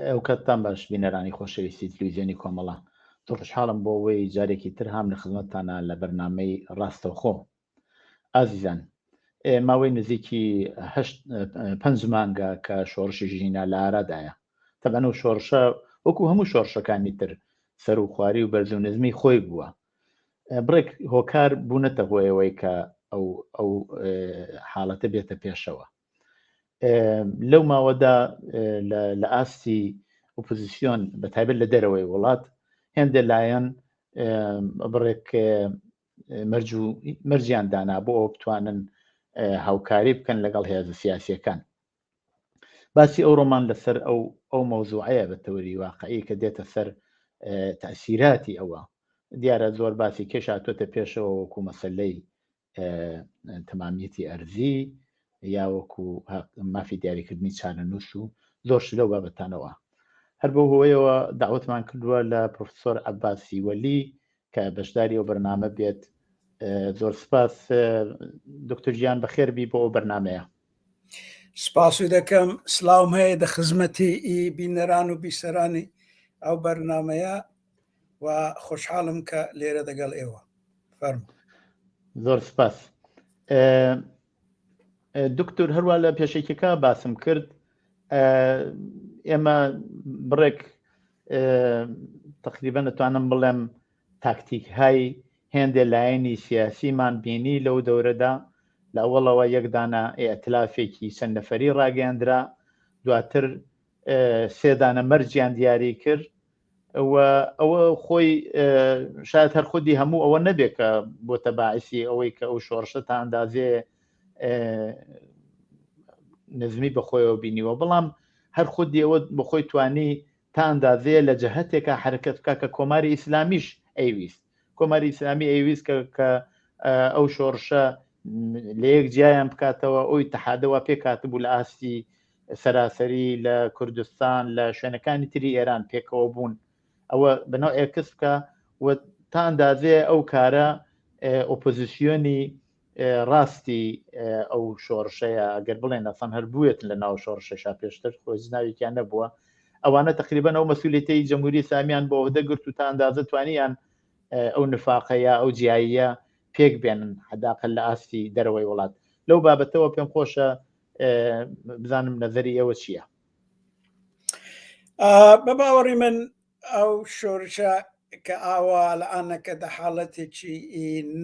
ئەو کەتان باش بینەرانی خۆشەویستی تلویزیۆنی کۆمەڵە زۆر خوشحاڵم بۆ ئەوەی جارێکی تر هام لە خزمەتتانە لە بەرنامەی ڕاستەوخۆ. ئازیزان، ماوەی نزیکی 5 مانگە کە شۆڕشی ژینە لە ئارادایە. تەبەن و شۆڕشە وەکو هەموو شۆڕشەکانی تر سەر و خواری و بەرز و نزمی خۆی بووە. بڕێک هۆکار بوونەتە هۆیەوەی کە ئەو حاڵەتە بێتە پێشەوە. لەو ماوەدا لە ئاستی ئۆپۆزیسیۆن بە تایبەت لە دەرەوەی وڵات هێندە لایەن بڕێک مەرجیان دانا بۆ ئەو بتوانن هاوکاری بکەن لەگەڵ هێزە سیاسیەکان. باسی ئەو ڕۆمان لەسەر ئەو مەوزوعەیە بە تەوری واقعی کە دێتە سەر تەسیراتی ئەوە. دیارە زۆر باسی کێشاتوێتە پێشەوە وەکو مەسەلەی تەمامیەتی ئەرزی یا وەکو مافی دیاریکردنی چارەنووس و زۆر لەو بابەتانەوە. هەر بۆ هۆیەوە داوەتمان کردووە لە پرۆفسۆر عەباسی وەلی کە بەشداری ئەو بەرنامە بێت. زۆر سپاس دکتۆر گیان، بەخێربی بۆ ئەو بەرنامەیە. سپاس دەکەم. سلااوم هەیە دە خزمەتی بینەران و بیسەرانی ئەو بەرنامەیە و خۆشحاڵم کە لێرە دەگەڵ ئێوە. فەرموو. زۆر سپاس. دکتۆر، هەروە لە پێشێکەکە باسم کرد ئێمە بڕێک تقریبا دەتوانم بڵێم تاکتیکهای هێندێ لایەنی سیاسیمان بینی لەو دەورەدا. لە ئەوڵەوە یەکدانە ئێتلافێکی چەند نەفەری ڕاگەاندرا، دواتر سێدانە مەرجیان دیاری کرد. ئەوە خۆی شاید هەر خودی هەموو ئەوە نەبێت کە بۆتە باعثی ئەوەی کە ئەو شۆڕشە تا ئەندازێ نزمی بەخۆیەوە بینیوە، بەڵام هەر خودی ئەوە بەخۆی توانی تا ئەندازەیە لە جەهەتێکە حرەکەت بکە کە کۆماری ئیسلامیش ئەیویست. کۆماری ئیسلامی ئەیویست کە ئەو شۆڕشە لە یەک جیایان بکاتەوە، ئەوی تەحادەوە پێکاتبوو لە ئاستی سەراسەری لە کوردستان لە شوێنەکانی تری ئێران پێکەوە بوون. ئەوە بەناو ئێکس بکە و تا ئەندازەیە ئەو کارە ئۆپۆزیسیۆنی ڕاستی ئەو شۆڕشەیە ئەگەر بڵێن ئەسان هەر بووێت لە ناو شۆڕشەشا پێشتر خۆی ناوێکیان نەبووە. ئەوانە تقریبا ئەو مەسئولیەتی جەمهوری ئیسلامیان بۆ ئەوە دەگرت و تا ئەندازە توانیان ئەو نفاقەیە ئەو جیاییە پێک بێنن حداقل لە ئاستی دەرەوەی وڵات. لەو بابەتەوە پێم خۆشە بزانم نەزەری ئەوە چییە. بە باوەڕی من ئەو شۆڕشە کە ئاوا لەئانەکە دە حاڵەتێکی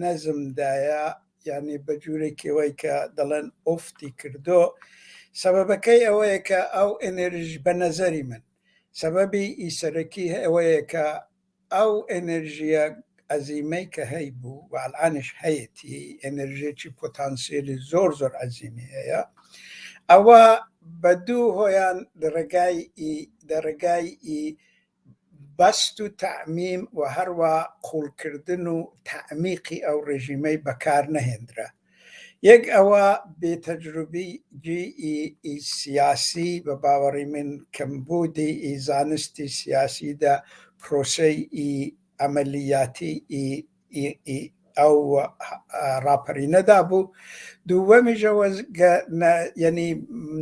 نەزمدایە، یعنی بە جوورێکەوەی کە دەڵێن ئۆفتی کردو، سەبەبەکەی ئەوەیە کە ئەو ئەنێرژی بە نەزەری من سەبەبی ئیسەرەکی ئەوەیە کە ئەو ئەنێرژیە عەزیمەی کە هەی بوو و ئەلعانش هەیەتی ئەنێرژێکی پۆتانسیێلی زۆر عەزیمی هەیە، ئەوە بە دوو هۆیان دەڕێگای بەست و تەعمیم و هەروە قوڵکردن و تەعمیقی ئەو ڕێژیمەی بەکار نەهێنرا. یەک ئەوە بێتەجروبیی سیاسی بە باوەڕی من کەمبوودی زانستی سیاسیدا پرۆسەی ئەمەلیاتی ئەو ڕاپەرینەدا بوو. دووەمیشەوە یعنی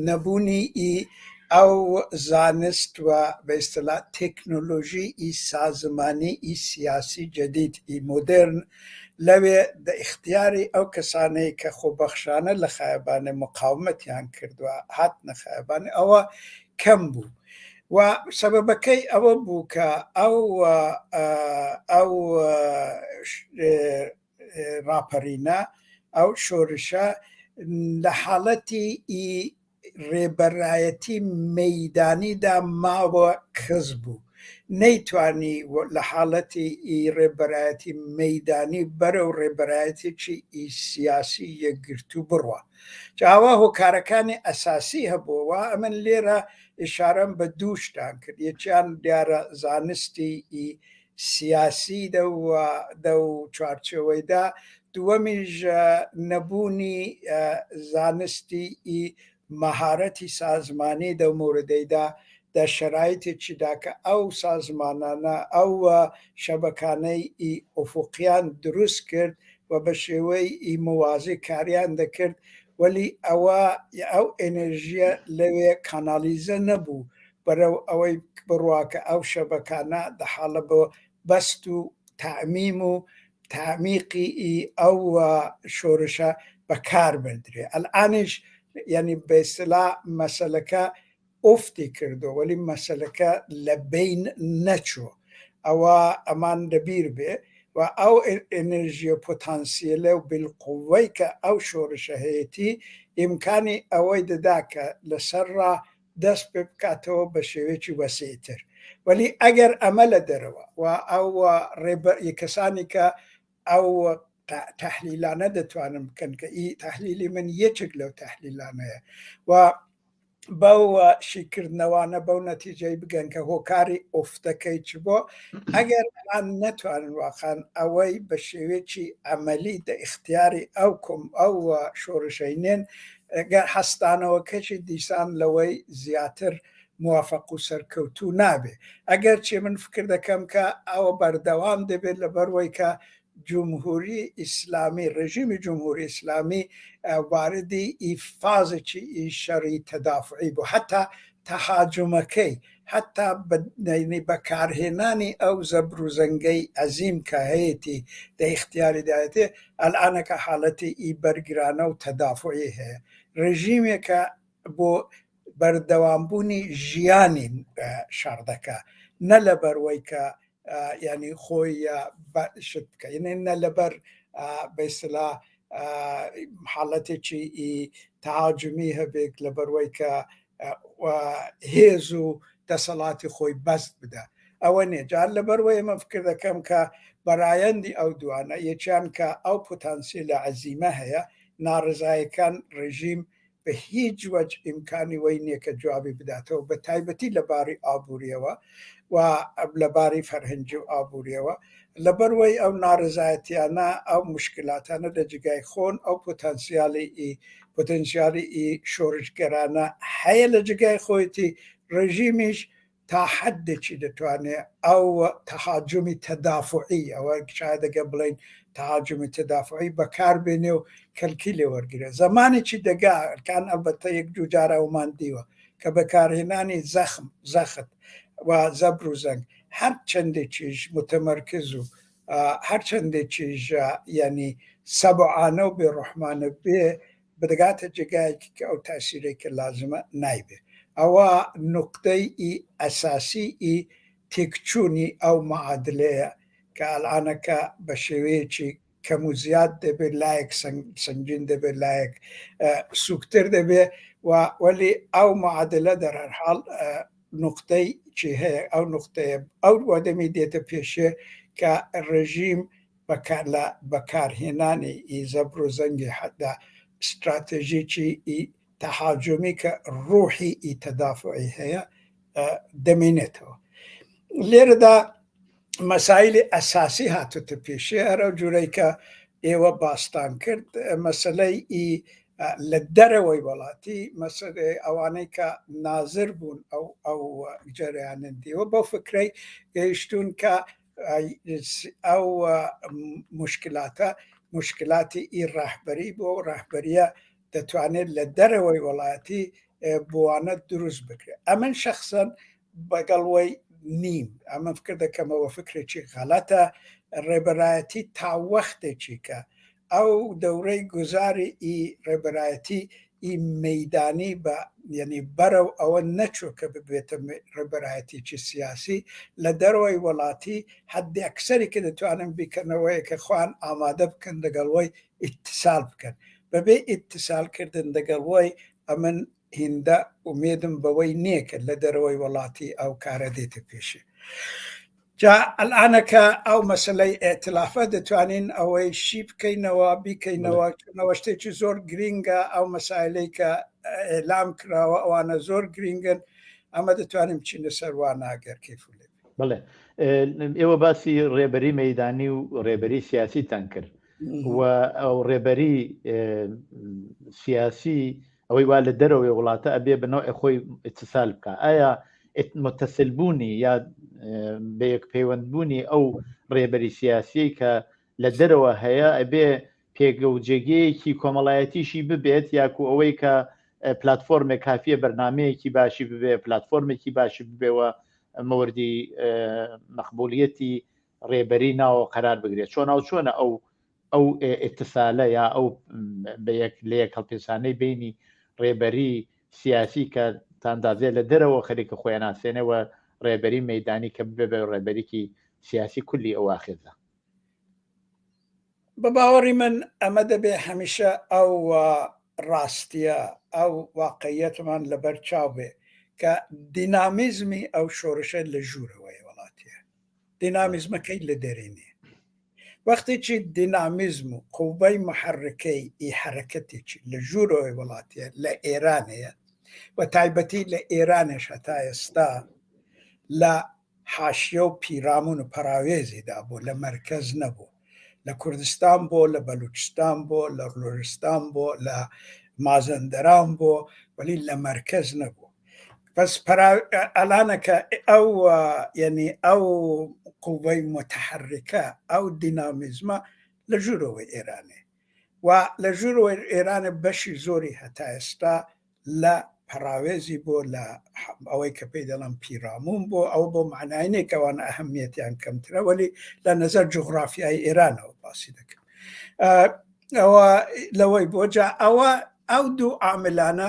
نەبوونی ئەو زانست و بە ئیستیلاح تێکنۆلۆژی سازمانی سیاسی جدید مۆدرن لەوێ دە اختیاری ئەو کەسانەی کە خۆبەخشانە لە خایبانە مقاومەتیان کردووە هاتنە خایبانە ئەوە کەم بوو. و سەبەبەکەی ئەوە بوو کە ئەو ڕاپەرینە ئەو شۆڕشە لە حاڵەتی ڕێبەرایەتی مەیدانیدا ماوە کەس بوو، نەیتوانی لە حاڵەتی ڕێبەرایەتی مەیدانی بەرەو ڕێبەرایەتێکی سیاسی یەکگرتو بڕوە. جاوا هۆکارەکانی ئەساسی هەبووەوە. ئەمن لێرە ئشارەم بە دوو شتان کرد. یەکیان دیارە زانستی سیاسی دە و چوارچێوەیدا، دووەمیش نەبوونی زانستی مەهارەتی سازمانی دە مۆردەیدا دە شەرایطێکیدا کە ئەو سازمانانە ئەو شەبەکانەی ئوفوقیان دروست کرد و بە شێوەی موازی کاریان دەکرد، وەلی ئەو ئێنەرژیە لەوێ کانالیزە نەبوو بەرەو ئەوەی بڕواکە ئەو شەبەکانە دەحاڵە بۆ بەست و تعمیم و تعمیقی ئەو شۆرشە بەکار بردرێ. ئەلئانیش یعنی بەیسلا مەسەلەکە ئوفتی کردو وەلی مەسەلەکە لە بین نەچوو. ئەوە ئەمان دەبیر بێ و ئەو ئێنەرژیە پۆتانسیەلە و بالقوەی کە ئەو شۆرشە هەیەی ئیمکانی ئەوەی دەدا کە لەسەرڕا دەست پێ بکاتەوە بە شێوەیەکی وەسیعتر. وەلی ئەگەر ئەمە لە دەرەوە و ئەو کەسانی کە ئەو تحلیلانە دەتوانن بکەن کە تحلیلی من یەکێک لەو تحلیلانەیە و بەو شیکردنەوانە بەو نەتیجەی بگەن کە هۆکاری ئوفتەکەی چ بۆ ئەگەر ئەم نەتوانن واقعاً ئەوەی بە شێوەیەکی ئەمەلی دە اختیاری ئەو شۆرشەینێن ئەگەر هەستانەوەکەشی دیسان لەوەی زیاتر موافق و سەرکەوتوو نابێ. ئەگەر چێ من فکر دەکەم کە ئەوە بەردەوام دەبێت لەبەرەوەی کە جمهوری ئیسلامی ڕژیمی جمهوری ئیسلامی واردی ئیفازێکی شەڕی تەدافعی بوو حتا تەهاجمەکەی حتا بەکارهێنانی ئەو زەبر و زەنگەی ئەزیم کە هەیەی دە اختیاری دایەتێ ئەلئانەکە حاڵەتی بەرگرانە و تەدافعی هەیە. ڕژیمێکە بۆ بەردەوامبوونی ژیانی شەڕ دەکا نە لەبەرەوەی کە ینی خۆی شت بکە نە لەبەر بەیسلا حاڵەتێکی تەهاجمی هەبێت لەبەرەوەی کە هێز و دەسەڵاتی خۆی بەست بدە. ئەوە نێ جار لەبەرەوەی ئێمە فکر دەکەم کە بەرایەندی ئەو دوانە یەکیان کە ئەو پۆتانسیلە عەزیمە هەیە ناڕزایەکان ڕژیم بە هیچ وەج ئیمکانی وەی نییە کە جوابی بداتەوە بە تایبەتی لەباری ئابوووریەوە و لەباری فەرهەنگی و ئابوووریەوە لەبەرەوەی ئەو ناڕزایەتیانە ئەو مشکلاتانە لە جگای خۆن ئەو پۆتەنسیالی شۆڕشگەرانە هەیە لە جگای خۆیەتی ڕژیمیش تا حدێکی دەتوانێت ئەو تەهاجمی تەدافعی ئەوە شایدەگە بڵین تەهاجمی تەدافعی بەکاربێنێ و کەلکی لێ وەرگرێ. زمانێکی دەگاکان ئەلبەتە یەک جوجارە ئەومان دیوە کە بەکارهێنانی زەخت و زەبر و زەنگ هەر چەندێکیش متەمەرکز و هەر چەندێکیش ینی سەبعانە و بێڕوحمانە بێ بدەگاتە جگایەکی کە ئەو تاسیرێکە لازمە نایبێ. ئەوە نقطەی ئەساسی تێکچوونی ئەو معادلەیە کە ئەلئانەکە بە شێوەیەکی کەم و زیاد دەبێت لایەک سنگین دەبێت لایەک سوکتر دەبێت وەلی ئەو معادلە دەرهەرحاڵ نقطەی چی هەیە ئەو نقطەیە ئەو وەدەمی دێتە پێشێ کە ڕژیم بەکارهێنانی زەبر و زەنگی حدا استراتێژیکی تەهاجمی کە ڕوحی تەدافعی هەیە دەمێنێتەوە. لێرەدا مەسایلی ئەساسی هاتوتە پێشێ هەرە جوورەی کە ئێوە باستان کرد مەسەلەی لە دەرەوەی وڵاتی مەسەلەی ئەوانەی کە نازر بوون ئەو جەریانندیەوە بەو فکرەی گەیشتون کە ئەو مشکلاتی ڕاهبەری بۆ ڕاهبەریە دەتوانێت لە دەرەوەی وڵاتی بوانە دروست بکرێت. ئەمن شخصەن بەگەڵەوەی نیم ئەمە فکر دەکەمەوە فکرێکی غەڵەتە ڕێبەرایەتی تاوەختێکی کە ئەو دەورەی گوزاری ڕێبەرایەتی مەیدانی بە یعنی بەرەو ئەوە نەچوو کە ببێتە ڕێبەرایەتێکی سیاسی لە دەرەوەی وڵاتی حدی ئەکسەری کە دەتوانن بیکەنەوەی کە خوان ئامادە بکەن لەگەڵەوەی ئیتیسال بکەن بەبێ ئیتیسالکردن لەگەڵەوەی ئەمن هێندە ئومێدم بەوەی نییەکە لە دەرەوەی وڵاتی ئەو کارە دێتە پێشێ. جا ئەلئانەکە ئەو مەسەلەی ئێتلافە دەتوانین ئەوەی شی بکەینەوە بیکەینەوە شتێکی زۆر گرینگە ئەو مەسایلەی کە ئێلام کراوە ئەوانە زۆر گرینگن ئەمە دەتوانین بچینە سەروان ئەگەر کەیفولێ. بڵێ ئێوە باسی ڕێبەری مەیدانی و ڕێبەری سیاسیتان کرد و ئەو ڕێبەری سیاسی ئەوەی وا لە دەرەوەی وڵاتە ئەبێ بنەوەی خۆی ئیتیسال بکە. ئایا متەسلبوونی یا بەیەک پەیوەندبوونی ئەو ڕێبەری سیاسی کە لە دەرەوە هەیە ئەبێ پێگەوجێگەیەکی کۆمەڵایەتیشی ببێت یاکو ئەوەی کە پلتفۆرمێک کافیە بەرنمەیەکی باشی ببێ پلتفۆرمێکی باشی ببێەوە مەوردی مەقبولیەتی ڕێبەری ناوە قرار بگرێت چۆنە ئەو ئێتسالە یا ئەو لە یەک هەڵپێشانەی بینی ڕێبەری سیاسی کە تاندازێ لە دەرەوە خەریکە خۆیان ناسێنەوە ڕێبەری مەدانی کە ببێ ڕێبەرێکی سیاسی کولی ئەو واخێزە. بە باوەڕی من ئەمە دەبێ هەمیشە ئەو ڕاستیە ئەو واقعیەتمان لەبەر چاو بێ کە دینامیزمی ئەو شۆڕشە لە ژوورەوەی وڵاتیە دینامیزمەکەی لە دەرێنێ وەختێکی دینامیزم و قوبەی محرکەی حرەکەتێکی لە ژوورەوەی وڵاتیە لە ئێرانەیە و تایبەتی لە ئێرانش هەتا ئێستا لە حاشیە و پیرامون و پەراوێزیدا بوو لە مەرکەز نەبوو لە کوردستان بۆ لە بەلوچستان بۆ لە ڕۆژستان بۆ لە مازەندەران بۆ وەلی لە مەرکەز نەبوو بەس ئەلانەکە ئەو یعنی ئەو قوبەی متحرکە ئەو دینامیزمە لە ژوورەوەی ئێرانێ و لە ژوورەوەی ئێرانە بەشی زۆری هەتا ئێستا لە پەراوێزی بۆ لە ئەوەی کە پێی دەڵم پیرامون بۆ ئەو بۆ معناینێکەوان ئەهەمیەتیان کەمترە وەلی لە نەزەر جوغرافیای ئێرانەوە باسی دەکەم ئەوە لەوەی بۆ جا ئەو دوو عاملانە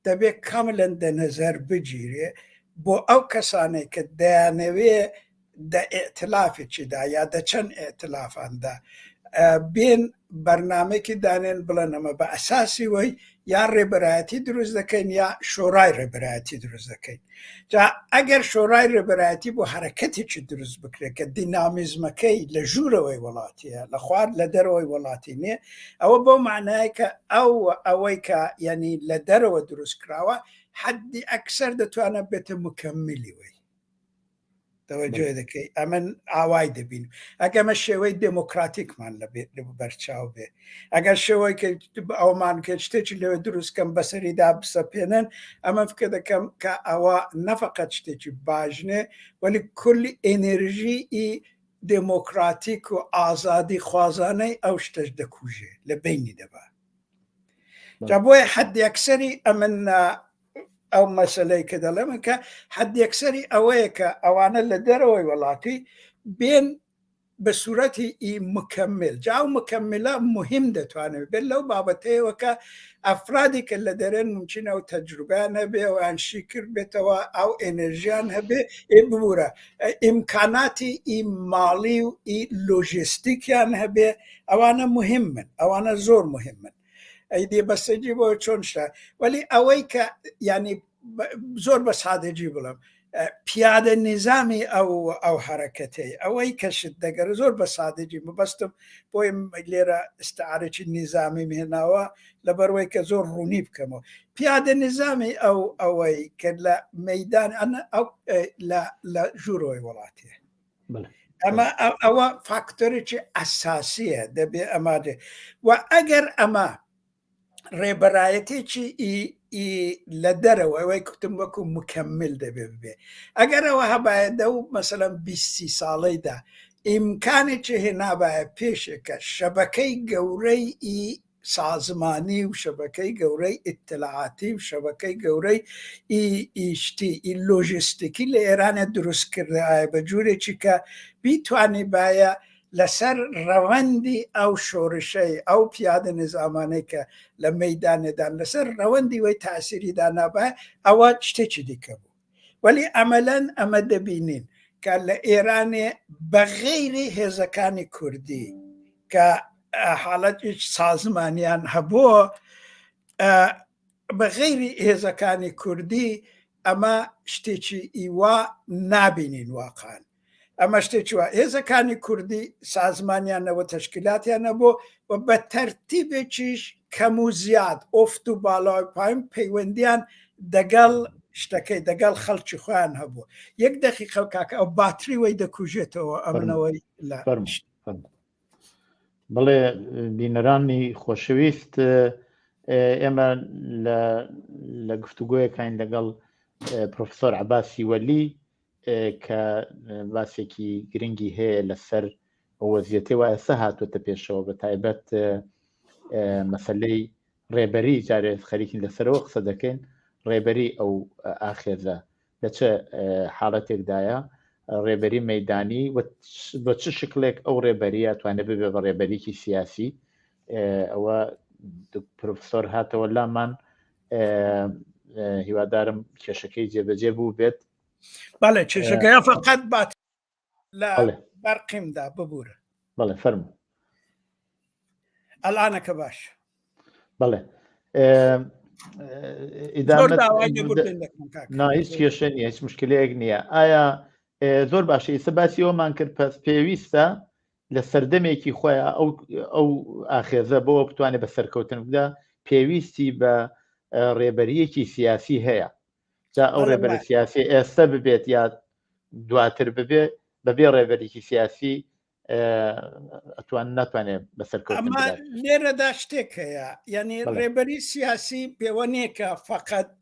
دەبێت کاملەن دەنەزەر بگیرێ بۆ ئەو کەسانێک کە دەیانەوێ دە ئێتلافێکیدا یا دە چەند ئێتلافاندا بێن بەرنامێکی دانێن بڵێن ئەمە بە ئەساسی وەی یا ڕێبەرایەتی دروست دەکەین یا شۆڕای ڕێبەرایەتی دروست دەکەین جا ئەگەر شۆڕای ڕێبەرایەتی بۆ حرەکەتێکی دروست بکرێت کە دینامیزمەکەی لە ژوورەوەی وڵاتیە لە خوارد لە دەرەوەی وڵاتی نییە ئەوە بۆ معنایە کە ئەوەی کە یعنی لە دەرەوە دروست کراوە حەدی ئەکسەر دەتوانە بێتە مکەملی وەی تەوەجۆ دەکەی ئەمن ئاوای دەبین ئەگەمە شێوەی دموکراتیکمان لە بەرچاو بێ ئەگەر شێوەی ئەومان کە شتێکی لەوێ دروستکەم بەسەریدا بسەپێنن ئەمە فکە دەکەم کە ئەوە نەفقەت شتێکی باشنێ وەلی کولی ئێنێرژی دموکراتیک و ئازادی خوازانەی ئەو شتەش دەکوژێ لە بینی دەبا جا بۆیە حەدی ئەکسەری ئەمن ئەو مەسلەی کە دەڵێمە کە حەدیەکسەری ئەوەیە کە ئەوانە لە دەرەوەی وڵاتی بێن بە سوورەتی مکەمل جا و مکەملە مهم دەتوانێت بێت لەو بابەتەیەوە کە ئەفرادی کە لە دەرێن ممکنە و تەجروبیان هەبێ و ئەنشی کرد بێتەوە ئەو ئێنەرژیان هەبێ ببوورە ئیمکاناتی ماڵی و لۆژیستیکیان هەبێ ئەوانە مهمن ئەوانە زۆر مهمن ئەیدی بەسەجی بۆ چۆن شتە وەلی ئەوەی کە ینی زۆر بە سادەجی بڵم پیادە نظامی ئەو حرەکەتەی ئەوەی کەشت دەگەر زۆر بە سادەجی مەبەستم بۆی لێرە ئستعارێکی نظامی مێناوە لەبەرەوەی کە زۆر ڕوونی بکەمەوە پیادە نظامی ئەوەی کە لە مەدان لە ژوورەوەی وڵاتیە ئەمە ئەوە فاکتۆرێکی ئەساسیە دەبێ ئەمادێ و ئەگەر ئەمە ڕێبەرایەتێکی لە دەرەوە ئەوەی کوتم وەکو مکەمل دەبێ ببێ ئەگەرەوە هەبایەدە و مەسەلەن 20 ساڵەیدا ئیمکانێکی هێنابایە پێشێکە شەبەکەی گەورەی سازمانی و شەبەکەی گەورەی ئیتلاعاتی و شەبەکەی گەورەی ئیشتی لۆژیستیکی لە ئێرانە دروستکردایە بە جوورێکی کە بیتوانی باە لەسەر ڕەوەندی ئەو شۆڕشەی ئەو پیادە نظامانەی کە لە مەدانێدان لەسەر ڕەوەندی وی تاسیریدا نابایە ئەوە شتێکی دیکە بوو وەلی ئەمەلەن ئەمە دەبینین کە لە ئێرانێ بەغەیری هێزەکانی کوردی کە حاڵەتی سازمانیان هەبووە بەغەیری هێزەکانی کوردی ئەمە شتێکی ئیوا نابینین واقعان ئەمە شتێکی وە هێزەکانی کوردی سازمانیانەوە تەشکیلاتیان نەبوو و بە تەرتیبێکیش کەم و زیاد ئۆفت و باڵای پایم پەیوەندیان دەگەڵ شتەکەی دەگەڵ خەڵکی خۆیان هەبوو یەک دەقیقە کاکە ئەو باتری وەی دەکوژێتەوە ئەمنەوەی لە بڵێ بینەرانی خۆشەویست ئێمە لە گفتوگۆیەکان لەگەڵ پرۆفسۆر عەباسی وەلی کە باسێکی گرنگی هەیە لەسەر وەزیەتەوە ئێستا هاتوۆتە پێشەوە بە تایبەت مەسەلەی ڕێبەری جارێ خەریکین لەسەرەوە قسە دەکەین ڕێبەری ئەو ئاخێزە لە چه حاڵەتێکدایە ڕێبەری مەیدانی بە چ شکلێک ئەو ڕێبەریە توانێت ببێ بە ڕێبەریکی سیاسی ئەوە پرۆفسۆر هاتەوە لامان هیوادارم کێشەکەی جێبەجێ بوو بێت بەڵێ کێشەکەی فقط بات لە بەرقیمدا ببوورە بەڵێ فەرموو ئەلانەکە باش بەڵێ هیچ کێشە نیە هیچ مشکلەیەک نییە ئایا زۆر باشە ئێستا باسی ئەومان کرد پس پێویستە لە سەردەمێکی خۆیان ئەو ئاخێزە بەوە بتوانێت بە سەرکەوتن بدا پێویستی بە ڕێبەریەکی سیاسی هەیە جا ئەو ڕێبەری سیاسی ئێستا ببێت یا دواتر ببێ بەبێ ڕێبەرێکی سیاسی ناتوانێت بەسەرکەوتن بدات. لێرەدا شتێک هەیە یعنی ڕێبەری سیاسی پێوە نییە کە فقط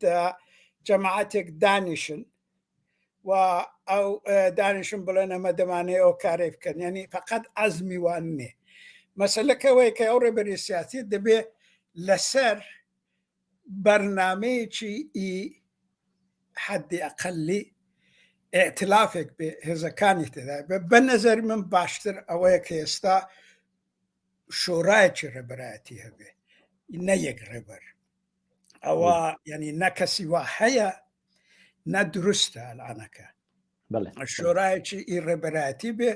جەماعەتێک دانیشن و ئەو دانیشن بڵێن ئەمە دەمانەیە ئەو کارێ بکەن یعنی فقط عەزمی وان نێ مەسەلەکەوەی کە ئەو ڕێبەری سیاسی دەبێ لەسەر بەرنامەیەکی حەدی ئەقەلی ئێتلافێک بێ هێزەکانی تێدا بە نەزەری من باشتر ئەوەیە کە ئێستا شۆرایەکی ڕێبەرایەتی هەبێ نە یەک ڕێبەر ئەوە یعنی نەکەسی وا هەیە نە دروستە ئەلانەکە شۆرایەکی ڕێبەرایەتی بێ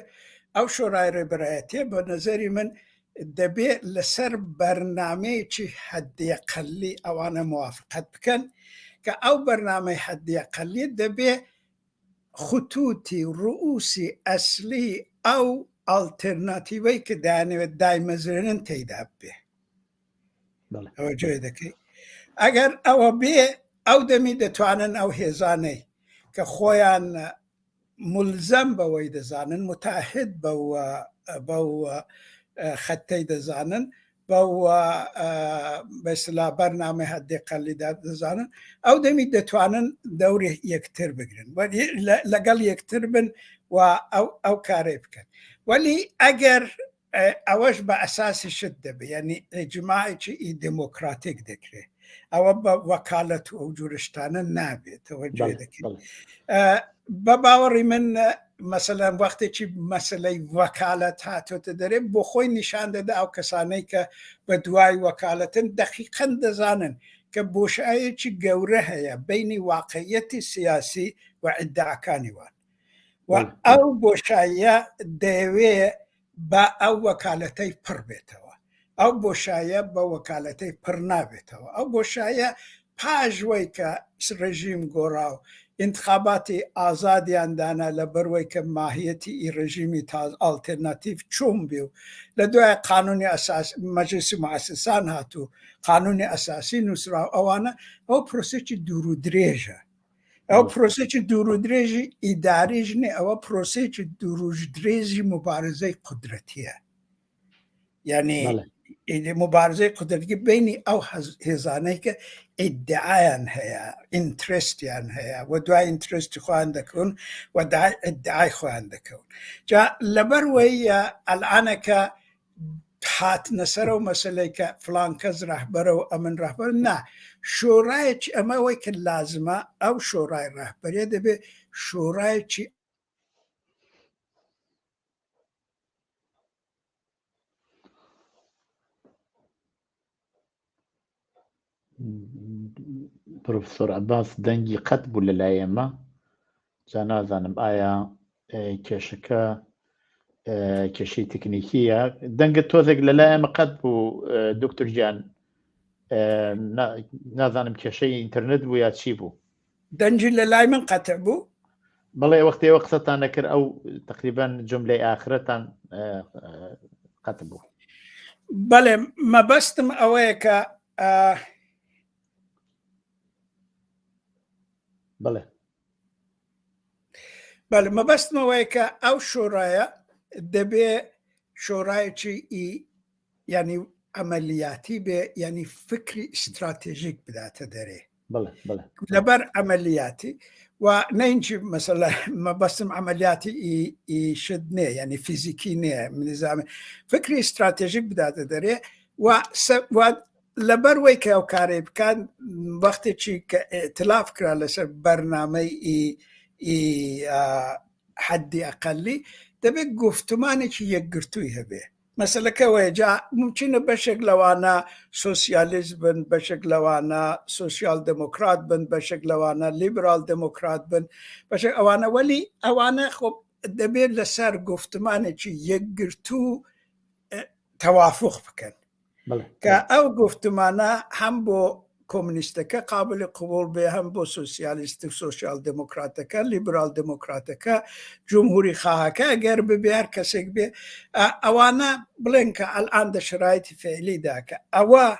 ئەو شۆرای ڕێبەرایەتیە بە نەزەری من دەبێت لەسەر بەرنامەیەکی حەدی ئەقەلی ئەوانە موافقەت بکەن کە ئەو بەرنامەی حەدی ئەقەلی دەبێت خطوتی ڕؤوسی ئەسلی ئەو ئالتەرناتیڤەی کە دانەوێت دایمەزرێنن تێیدا بێ ئەوە جێ دەکەی ئەگەر ئەوە بێ ئەو دەمی دەتوانن ئەو هێزانەی کە خۆیان ملزەم بەوەی دەزانن متعهد بەو خەتەی دەزانن بەو بەسلا بەرنامەی حەدی ئەقەلیدا دەزانن ئەو دەمی دەتوانن دەوری یەکتر بگرن لەگەڵ یەکتر بن و ئەو کارێ بکەن وەلی ئەگەر ئەوەش بە ئەساسی شت دەبێت یعنی ئیجماعێکی دموکراتیک دەکرێت ئەوە بە وەکالەت و ئەو جورشتانە نابێتەوە جێ دەکەێت بە باوەڕی من مەسەلەن وەختێکی مەسلەی وەکالەت هاتۆتە دەرێ بۆ خۆی نیشان دەدا ئەو کەسانەی کە بە دوای وەکالەتن دەقیقەن دەزانن کە بۆشایەکی گەورە هەیە بینی واقعیەتی سیاسی و ئیدعاکانی وان و ئەو بۆشایە دەیەوێ بە ئەو وەکالەتەی پڕ بێتەوە ئەو بۆشایە بە وەکالەتەی پڕ نابێتەوە ئەو بۆشایە پاژوەی کە ڕژیم گۆڕاو انتخاباتی ئازادیاندانە لە بەروەی کە ماهیەتی ڕژیمی ئالتەرناتیڤ چوون بێ و لە دوای قانونی مەجلیسی موسسان هاتوو قانونی ئەساسی نووسرا ئەوانە ئەو پرۆسێکی دوور و درێژە ئەو پرۆسێکی دوور و درێژی ئیداریژ نێ ئەوە پرۆسێکی دوور درێژی مبارزەی قودرەتیە یعنی مبارزەی قودرەتی بینی ئەو هێزانەی کە ئیدعایان هەیە ئینترستیان هەیە و دوای ئینترستی خۆیان دەکەون و ئیدعای خۆیان دەکەون جا لەبەروەی ئەلعانەکە هاتنە سەرە و مەسلەی کە فلان کەس ڕەهبەرە و ئەمن ڕەهبەر نا شۆڕایەکی ئەمەوەی کە لازمە ئەو شۆڕای ڕەهبەریە دەبێت شۆڕایەکی پرۆفسۆر عەباس دەنگی قەت بوو لە لای ئێمە جا نازانم ئایا کێشەکە کێشەی تکنیکیە دەنگت تۆزێک لە لای ئێمە قەت بوو دکتۆر گیان نازانم کێشەی ئینتەرنێت بوو یا چی بوو دەنگی لە لای من قەتع بوو بەڵێ وەختەوە قسەتان نەکرد ئەو تقریبان جملەی ئاخرەتان قەت بوو بەڵێ مەبەستم ئەوەیە کە بەڵێ مەبەستمەوەیە کە ئەو شۆڕایە دەبێ شۆڕایەکی ینی ئەمەلیاتی بێ ینی فکری استراتێژیک بداتە دەرێ لەبەر ئەمەلیاتی و نەینجی مەسەلا مەبەستم ئەمەلیاتی شت نێ ینی فیزیکی نییە نظامی فکری استراتێژیک بداتە دەرێ و لبروي كاو كاريب كان وقت شي ائتلاف كرا لسر برنامج حدي أقلي دبي قفتماني شي يقرتوي هبه مثلا كويجا ممكن بشكل لو أنا سوسياليست بن بشكل لو أنا سوسيال ديمقراط بن بشكل لو أنا ليبرال ديمقراط بن بشكل أو أنا ولي أو أنا خب دبي لسر قفتماني شي يقرتو توافق بكن كأو قفتمانا هم بو كومونيستك قابل قبول به هم بو سوسياليست سوسيال ديمقراطك ليبرال ديمقراطك جمهوري خواهك اگر ببير كسك بي اوانا بلنك الان ده شرائط فعلي داك اوا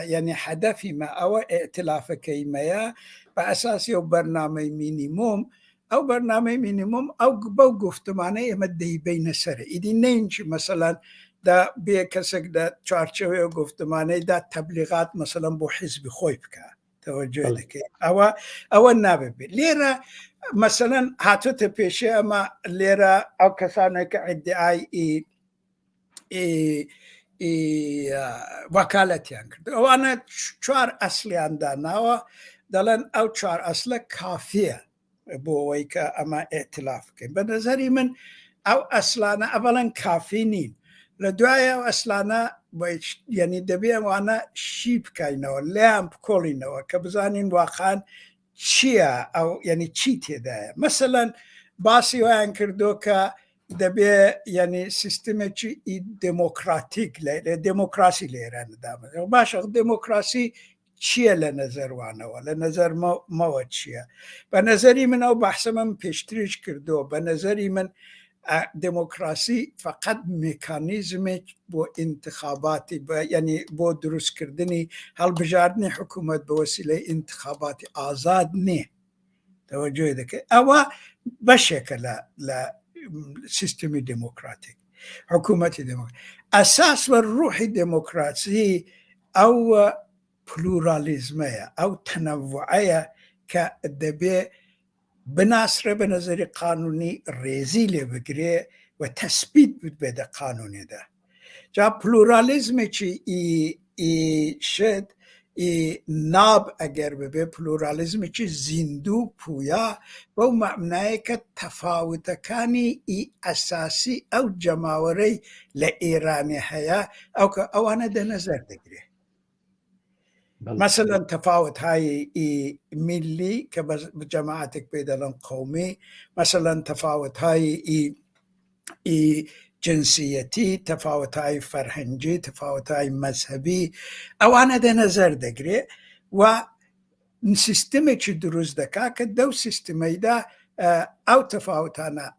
يعني هدفي ما او ائتلافك ما بأساس يو برنامج مينيموم او برنامج مينيموم او بو قفتمانا يمدي بين سر ايدي نينش مثلا دا بيكسك دا چارچوي گفتمانه دا تبلیغات مثلا بو حزب خوي بك توجه دك او نابه ليرا مثلا هاتو تپیشه اما ليرا او کسانك ادعای وكالتيان کرد او انا چوار اصليان دا ناوا دلن او چوار اصل كافيه بو ويكا اما ائتلاف كن بنظري من او اصلانا اولا كافي نين لدوايا أصلانا يعني دبيا وانا شيب كاينو لامب كولينو كبزانين واقعا شيا أو يعني تشيتي ده مثلا باسي وان كردوكا دبيا يعني سيستمتي ديمقراطيك ديمقراسي ليران دام باش ديمقراسي شيا لنظر وانا ولا نظر موت شيا بنظري من أو بحث من بيشتريش كردو بنظري من ديمقراسي فقط ميكانيزم بو انتخاباتي يعني بو دروس كردني هل بجاردني حكومة بوسيلة انتخابات آزاد ني توجه ذلك أو بشكل لا سيستم ديمقراطي حكومة ديمقراطي أساس والروح الديمقراطي أو بلوراليزمية أو تنوعية كدبي بناصره به نظر قانونی رزیل بگیره و تثبیت بده قانونی ده جا پلورالیزم چی ای شد ای ناب اگر به پلورالیزم چی زندو پویا و معنی که تفاوتکانی ای اساسی او جماوری لایرانی هیا او که اوانه ده نظر بگیره مثلا تفاوت هاي ملي كجماعتك بدل قومي مثلا تفاوت هاي جنسيتي تفاوت هاي فرهنجي تفاوت هاي مذهبي او انا ده نظر دقري و سيستمي چي دروز دكا كدو سيستمي دا او تفاوت انا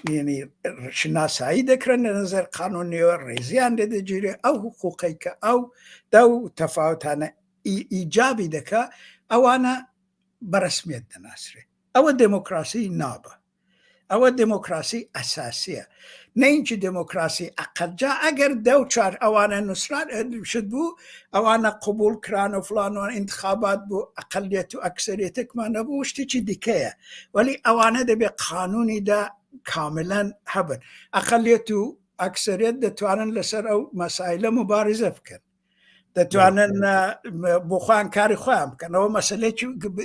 يعني شناسایی دکرن نظر قانونی و ریزیان ده جیره او حقوقی که او دو تفاوتانه ایجابی دکا او انا برسمیت دناسره او دموکراسی نابه او دموکراسی اساسیه نه اینچه دموکراسی اقجا اگر دو چار او انا نصرات شد بو او انا قبول کران و فلان و انتخابات بو اقلیت و اکثریتک ما نبوشتی چی دیکه ولی او انا ده به قانونی ده كاملا هبن أقلية أكثرية دتوانن لسر أو مسائل مبارزة بكن دتوانن بخوان كاري خوام كان هو مسألة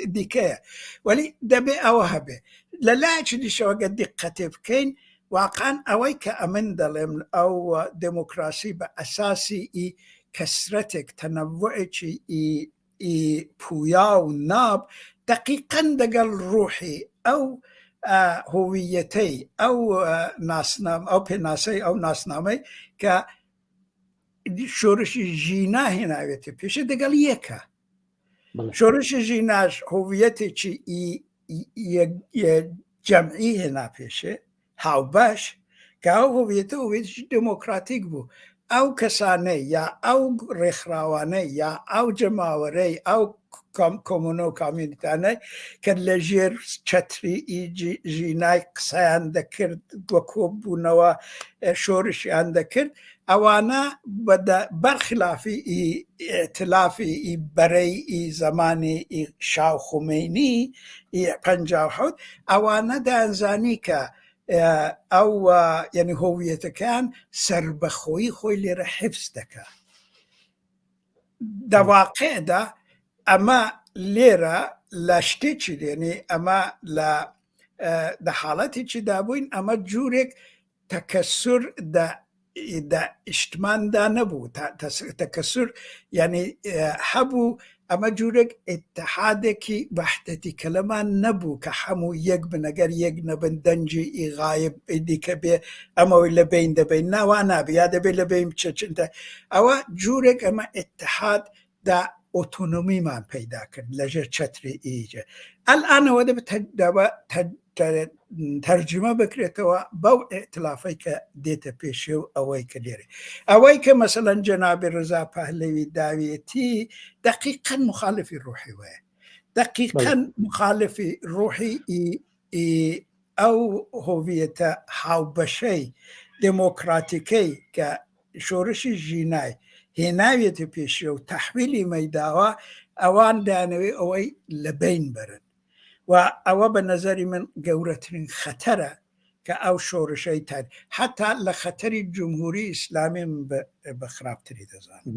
ديكية ولي دبي أو هبه للاش دي شو قد دقة بكين واقعا أويك أمن دلم أو ديمقراسي بأساسي كسرتك تنوعك بويا وناب دقيقا دقل روحي أو هويتي او ناسنام او بناسي او ناسنامي ك شورش جينا هنا بيت بيش دقال يكا شورش جيناش هويتي چي جمعي هنا بيش هاو باش كاو هويتي ديمقراطيك بو او كساني يا او رخراواني يا او جماوري او كومونو كوميونيتاني كان لجير چتري جيناي قصيان دكرد وكوب بونوا شورش اندكرد اوانا بدا برخلافي ائتلافي بري زماني شاو خميني 51 اوانا دانزاني كا او يعني هويته كان سربخوي خوي اللي حفظ دكا دواقعدا ئەمە لێرە لە شتێکی دێنێ ئەمە لە حاڵەتێکی دابووین ئەمە جوورێک تەکەسر دا اجتماعدا نەبوو تەکەسر یعنی هەبوو ئەمە جوورێک اتحادێکی وەحدەتی کەلەمان نەبوو کە هەموو یەک بنەگەر یەک نەبن دەنجی ئیغایب دیکە بێ ئەمەوەی لە بین دەبین ناوا نابێ یا دەبێت لە بین بچەچنتە ئەوە جوورێک ئەمە اتحاد دا ئۆتۆنۆمیمان پەیدا کرد لەژێر چەتری ئیجە ئەلئانەوە دەبێت تەرجمە بکرێتەوە بەو ئێتلافەی کە دێتە پێشێ و ئەوەی کە لێرە ئەوەی کە مەسەلەن جەنابی ڕزا پەهلەوی داوێتی دقیقاً مخالفی ڕوحی وەیە دقیقاً مخالفی ڕوحی ئەو هۆڤیەتە هاوبەشەی دموکراتیکەی کە شۆڕشی ژینای هێناوێتە پێشێ و تەحویلی مەیداوە ئەوان دانەوێ ئەوەی لە بین برن و ئەوە بە نەزەری من گەورەترین خەتەرە کە ئەو شۆڕشەی تار حتا لە خەتەری جمهوری ئیسلامی بە خراپتری دەزانم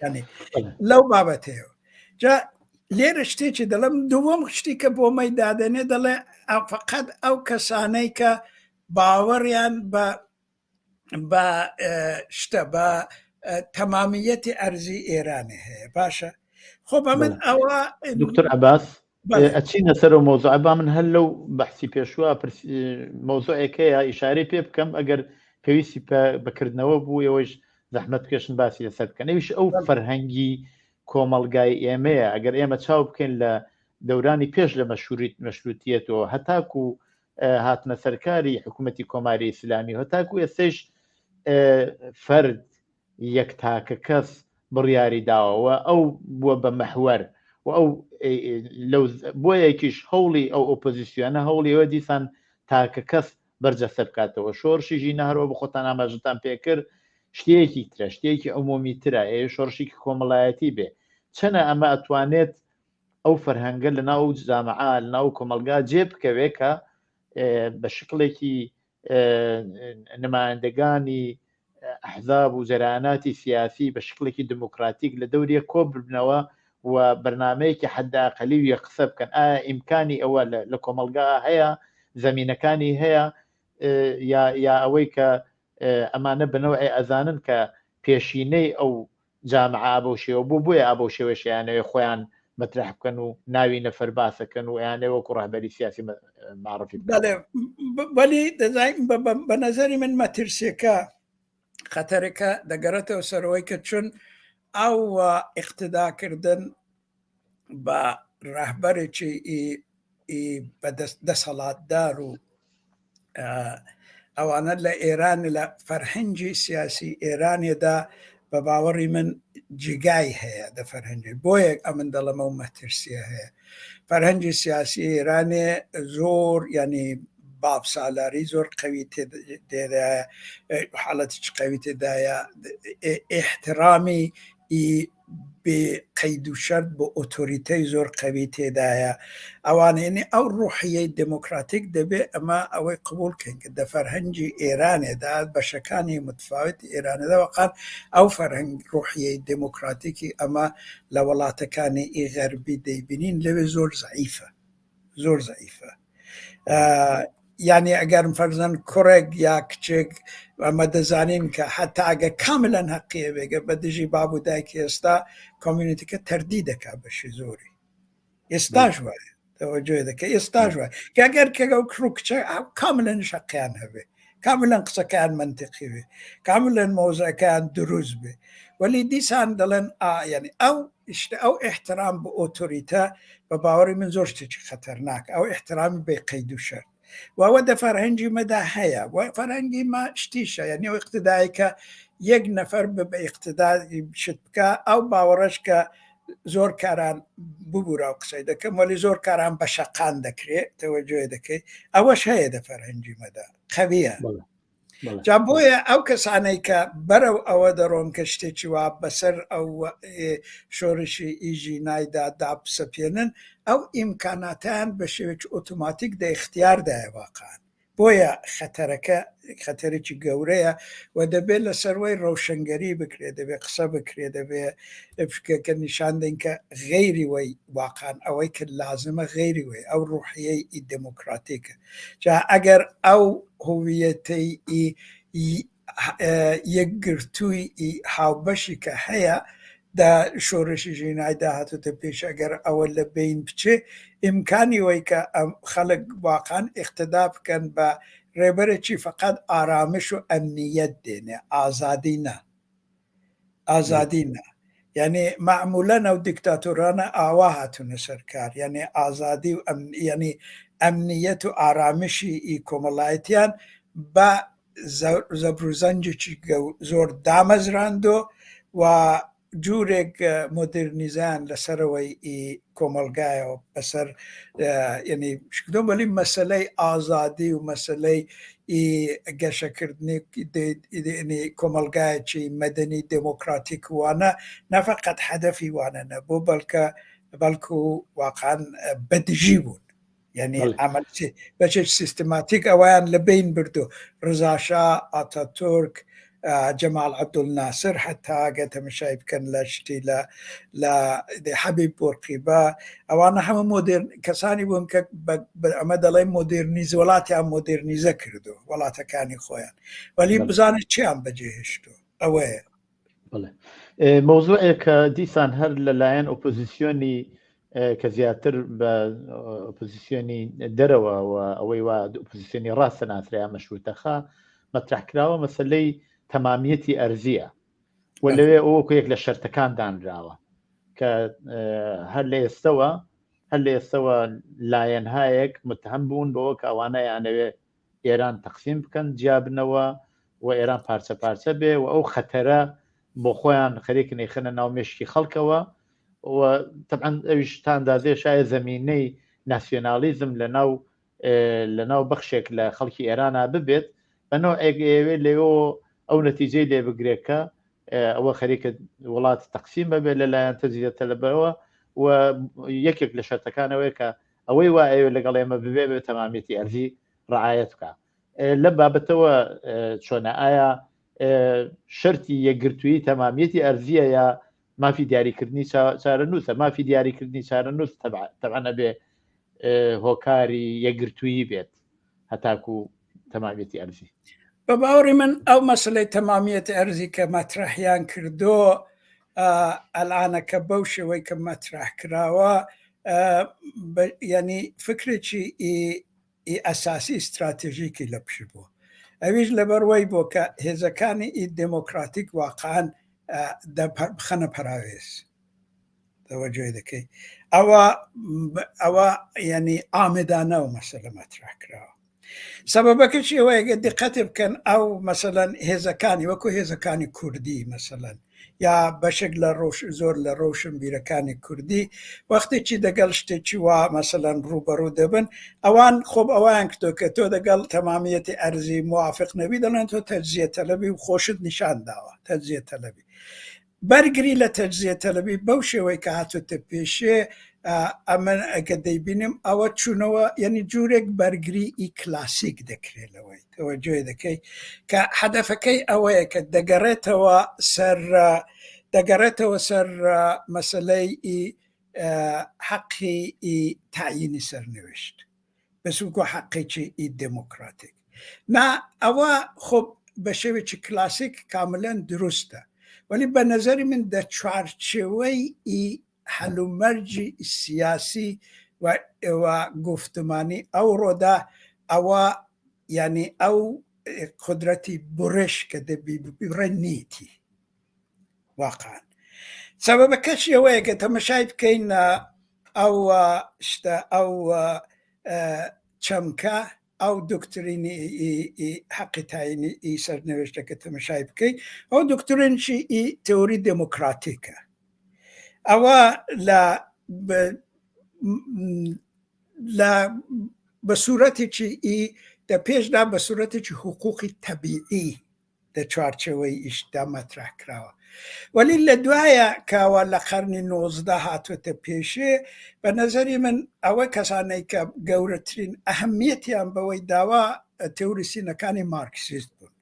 ینی لەو بابەتەیەوە جا لێرە شتێکی دەڵم دووەم شتی کە بۆ مەیدادەنێ دەڵێ فقط ئەو کەسانەی کە باوەڕیان بە شتە بە تەمامیەتی ئەرزی ئێرانێ هەیە باشە خۆ بە من ئەوە دکتۆر عەباس ئەچینە سەر و مۆزوع با من هەر لەو بەحسی پێشووە مۆزوعێکەیە ئیشارەی پێ بکەم ئەگەر پێویستی بەکردنەوە بوو ئەوەش زەحمەت بکەشن باسی لەسەر بکەن ئەویش ئەو فەرهەنگی کۆمەڵگای ئێمەیە ئەگەر ئێمە چاو بکەین لە دەورانی پێش لە مەشروتیەتەوە هەتاکو هاتنە سەرکاری حکوومەتی کۆماری ئیسلامی هەتاکو ئێستش فەرد یەک تاکە کەس بڕیاری داوەوە ئەو بووە بە مەحوەر و ئەو بۆ یەکیش هەوڵی ئەو ئۆپۆزیسیۆنە هەوڵیەوە دیسان تاکە کەس بەرجەسەر بکاتەوە شۆڕشیژی نهرەوە بخۆتان ئاماژتان پێکرد شتێکی ترە شتێکی عمومی ترە شۆڕشێکی کۆمەڵایەتی بێ چەنە ئەمە ئەتوانێت ئەو فەرهەنگە لە ناو جامعە لە ناو کۆمەلگا جێ بکەوێ کە بە شکڵێکی نمایندەگانی ئەحزاب و جەرایاناتی سیاسی بە شکڵێکی دموکراتیک لە دەوریە کۆ ببنەوە و بەرنامەیەکی حەداقەلی و قسە بکەن ئایا ئیمکانی ئەوە لە کۆمەلگا هەیە زەمینەکانی هەیە یا ئەوەی کە ئەمانە بنەوەی ئەزانن کە پێشینەی ئەو جامعە بەو شێوە بۆیە ئابە شێوەشیانەوەی خۆیان مەترح بکەن و ناوی نەفەر باسەکەن و یانەوە کوڕەهبەری سیاسی معرفی بەڵێ دەزانین بە نەزەری من مەترسیەکە خەتەرەکە دەگەڕێتەوە سەرەوەی کە چون ئەو ئیقتیداکردن بە ڕەهبەرێکی دەسەڵاتدار و ئەوانە لە ئێران لە فەرهەنگی سیاسی ئێرانێدا بە باوەڕی من جگای هەیە دە فەرهەنگی بۆیە ئەمن دەڵەمە و مەترسیە هەیە فەرهەنگی سیاسی ئێرانێ زۆر ینی باب سالاری زۆر قوی تێدایە حاڵەتی قوی تێدایە ئێحترامی بێ قەید و شەرت بۆ ئۆتۆریتەی زۆر قوی تێدایە ئەوانێنی ئەو ڕوحیەی دموکراتیک دەبێت ئەمە ئەوەی قبول کەین کە دە فەرهەنگی ئێرانێدا بەشەکانی متفاوتی ئێرانەدا وەقات ئەو فەرهەنگ ڕوحیەی دموکراتیکی ئەمە لە وڵاتەکانی غەربی دەیبینین لەوێ زۆر زەعیفە زۆر زەعیفە یعنی ئەگەرم فەرزەن کوڕێک یا کچێک ئەمە دەزانین کە حتا ئەگە کاملەن حەقیە بێگە بە دژی باب و دایکی ئێستا کۆمیونیتیکە تەردی دەکا بەشی زۆری ئێستاش وایە تەوەجۆ دەکە ئێستاش وایە کە ئەگەر کەگە و کڕ و کچە کاملەن شەقیان هەبێ کاملەن قسەکەیان منتیقی بێ کاملەن مۆزەکەیان دروست بێ وەلی دیسان دەڵێن یعنی ئەو احترام بە ئۆتۆریتە بە باوەڕی من زۆر شتێکی خەتەرناک ئەو احترامی بێ قەید و شەرت وەوە دە فەرهەنگی مەدا هەیە و فەرهەنگی ما شتیشە یعنی ئەو اقتدایی کە یەک نەفەر بە اقتدای شت بکە ئەو باوەڕەش کە زۆر کاران ببوورە و قسەی دەکەم وەلی زۆر کاران بە شەقان دەکرێت تەوەجۆی دەکەی ئەوەش هەیە دە فەرهەنگی مەدا قەویە جا بۆیە ئەو کەسانەی کە بەرەو ئەوە دەڕۆن کە شتێکی وا بەسەر ئەو شۆڕشی ئیژی نایدا دابسەپێنن ئەو ئیمکاناتیان بە شێوەیەکی ئۆتۆماتیک دە اختیاردایە واقعان بۆیە خەتەرێکی گەورەیە و دەبێت لە سەروەی ڕەوشنگەری بکرێ، دەبێت قسە بکرێ، دەبێت بشکەکە نیشان دەین کە غەیری وەی واقعان ئەوەی کرد لازمە غەیری وەی ئەو ڕوحیەی دموکراتیکە. جا ئەگەر ئەو هویەتەی یەکگرتووی هاوبەشی کە هەیە دا شۆڕشی ژینای داهاتوتە پێش ئەگەر ئەوە لە بین بچێ ئیمکانی وەی کە خەڵک واقعان اقتدا بکەن بە ڕێبەرێکی فقط ئارامش و ئەمنیەت دێنێ، ئازادی نە. یعنی معمولەن ئەو دیکتاتۆرانە ئاوا هاتوونە سەرکار، یعنی ئازادی و یعنی ئەمنیەت و ئارامشی کۆمەڵایەتیان بە زەبروزەنجێکی زۆر دامەزراندۆ و جورێک مۆدرنیزان لەسەرەوەی کۆمەلگایەوە بەسەر یعنی شکدۆم بەلی مەسلەی ئازادی و مەسلەی گەشەکردنی کۆمەلگایەکی مەدەنی دموکراتیک وانە نەفقەت هەدەفی وانە نەبوو بەڵکو واقعان بەدژی بوون، یعنی عمل بەچێک سیستماتیک ئەویان لە بین بردو. ڕزاشا، ئاتاتورک، جەمال عەبدولناسر حتا ئەگە تەماشای بکەن لە شتی لە حەبیب بورقیبە، ئەوانە هەموو مۆدرن کەسانی بوون کە ئەمە دەڵێن مۆدرنیز وڵاتیان مۆدرنیزە کردو وڵاتەکانی خۆیان، وەلی بزانێت چیان بەجێهێشتو. ئەوەیە مۆزوعێک کە دیسان هەر لەلایەن ئۆپۆزیسیۆنی کە زیاتر بە ئۆپۆزیسیۆنی دەرەوە و ئەوەی وا ئۆپۆزیسیۆنی ڕاستە ناسرا مەشروتەخا مەطرحکراوە مەسلەی تەمامیەتی ئەرزیە و لەوێ ئەوەکو یەک لە شەرتەکان دانراوە کە هەر لە ئێستەوە لایەنهایەک متهم بوون بەوە کە ئەوانە یانەوێ ئێران تەقسیم بکەن جیابنەوە و ئێران پارچە پارچە بێ و ئەو خەتەرە بۆ خۆیان خەریکن خەنە ناو مێشکی خەڵکەوە و طبعا ئەویش تاندازێ شایە زەمینەی ناسیۆنالیزم لەناو بەخشێک لە خەڵکی ئێرانە ببێت بەنەوە ئەگەوێ لێەوە ئەو نەتیجەی لێ بگرێکە ئەوە خەریکە وڵات تەقسیم بەبێت لەلایەن تەجزیە تەلەبەرەوە و یەکێک لە شەرتەکانەوەی کە ئەوەی وا ئەوێ لەگەڵ ئێمە ببێ بێت تەمامیەتی ئەرزی ڕعایەت بکە. لە بابەتەوە چۆنە ئایا شەرتی یەکگرتووی تەمامیەتی ئەرزیە یا مافی دیاریکردنی چارەنووسە؟ مافی دیاریکردنی چارەنووس تەبعەن ئەبێ هۆکاری یەکگرتووی بێت هەتاکو تەمامیەتی ئەرزی. بە باوەڕی من ئەو مەسلەی تەمامیەتی ئەرزی کە مەترەحیان کردو ئەلانەکە بەو شێوەی کە مەترەح کراوە ینی فکرێکی ئەساسی استراتێژیکی لە پشت بووە. ئەویش لەبەرەوەی بۆ کە هێزەکانی دموکراتیک واقعان بخەنە پەراوێز تەوەجۆی دەکەی. ئەوە ینی ئامدانە و مەسەلە مەترەح کراوە. سەبەبەکەی ئەوەیە دقت بکەن ئەو مەسەلەن هێزەکانی وەکو هێزەکانی کوردی مەسەلەن یا بەشێک لە زۆر لە ڕۆشن بیرەکانی کوردی وەختێکی دەگەڵ شتێکی وا مەسەلەن ڕوبەڕوو دەبن ئەوان خۆب ئەویان کردو کە تۆ دەگەڵ تەمامیەتی ئەرزی موافق نەبی دەڵێن تۆ تەجزیە تەلەبی و خۆشت نیشان داوە تەجزیە تەلەبی. بەرگری لە تەجزیە تەلەبی بەو شێوەی کە هاتوتە پێشێ ئەمە ئەگە دەیبینم ئەوە چوونەوە یعنی جورێک بەرگری کلاسیک دەکرێتەوەی تەوەجۆی دەکەی کە هەدەفەکەی ئەوەیە کە دەگەڕێتەوە سەر مەسلەی حەقی تعیینی سەرنوشت بەسوکو حەقێکی دموکراتیک نا ئەوە خۆب بە شێوێکی کلاسیک کاملەن دروستە، ولی بە نەزەری من دە چوارچێوەی هەلومەرجی سیاسی و گفتمانی ئەو ڕۆدا ئەوە ینی ئەو قدرەتی بڕش کە دەبیڕە نیتی واقعان. سەبەبەکەشی ئەوەیە کە تەمەشای بکەین ئەو شتە ئەو چەمکە ئەو دکترینی حەقی تاینی سەرنوێشتەکە تەمەشای بکەین ئەو دکترینشی تئۆری دموکراتیکە. ئەوە بە سوورەتێکی دە پێشدا بە سوورەتێکی حقوقی تەبیعی دە چوارچەوەی ئیشدا مەترەح کراوە ولی لە دوایە کاوە لە قەرنی 19 هاتوتە پێشێ بە نەزەری من ئەوە کەسانەی کە گەورەترین ئەهەمیەتیان بەوەی داوا تێوریسینەکانی مارکسیست بوون.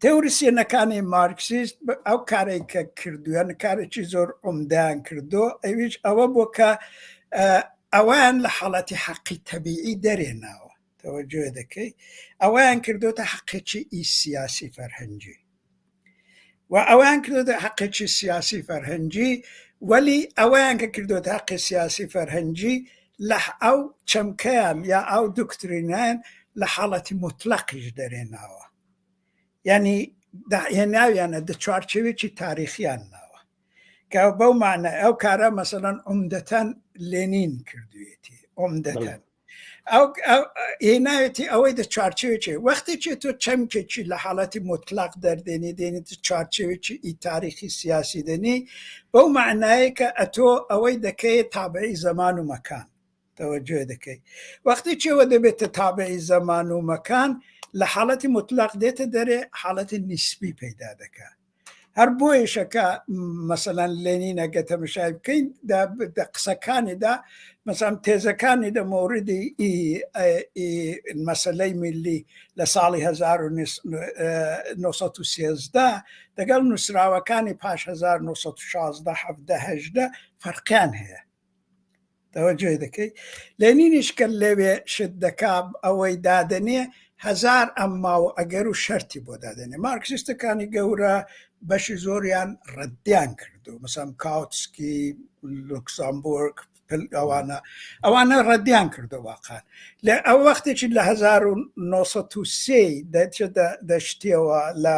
تێوریسینەکانی مارکسیست ئەو کارێک کە کردووە کارێکی زۆر عومدەیان کردو ئەویش ئەوە بوو کە ئەویان لە حاڵەتی حەقی تەبیعی دەرێناوە تەوەجۆ دەکەی ئەویان کردوتە حەقێکی سیاسی فەرهەنگی و ئەویان کردوتە حەقێکی سیاسی فەرهەنگی وەلی ئەویان کە کردوتە حەقی سیاسی فەرهەنگی لە ئەو چەمکەیان یا ئەو دوکترینیان لە حاڵەتی مطلقیش دەرێناوە یعنی هێناویانە دە چوارچێوێکی تاریخیان ناوە کە بەو معنە ئەو کارە مەسەڵەن عومدەتەن لێنین کردوێتی عومدەتەن ئەو هێناوێتی ئەوەی دە چوارچێوێکی وەختێکی تۆ چەمکێکی لە حاڵەتی مطلق دەردێنی دێنێت چوارچێوێکی تاریخی سیاسی دەنی بەو معنایە کە ئەتۆ ئەوەی دەکەیت تابعی زەمان و مەکان تەوەجۆ دەکەی وەختی چێوە دەبێتە تابعی زەمان و مەکان لە حاڵەتی مطلق دێتە دەرێ حاڵەتی نیسبی پەیدا دەکات هەر بۆیشەکە مەسەلەن لێنینە گە تەماشای بکەین قسەکانیدا مەسەڵەن تێزەکانی دە مۆردی مەسەلەی میلی لە ساڵی 1913 دەگەڵ نووسراوەکانی پاش 1916 17 فەرقیان هەیە تەوەجۆ دەکەی لێنینیش کە لەوێ شت دەکا ئەوەی دادنێ هزار ئەمما و ئەگەر و شەرتی بۆ دادێنێ مارکسیستەکانی گەورە بەشی زۆریان ڕەدیان کردو مەسەڵەن کاوتسکی لوکسامبورگ ئەوانە ڕەدیان کردو واقعان لە ئەو وەختێکی لە 1930 دەشتیەوە لە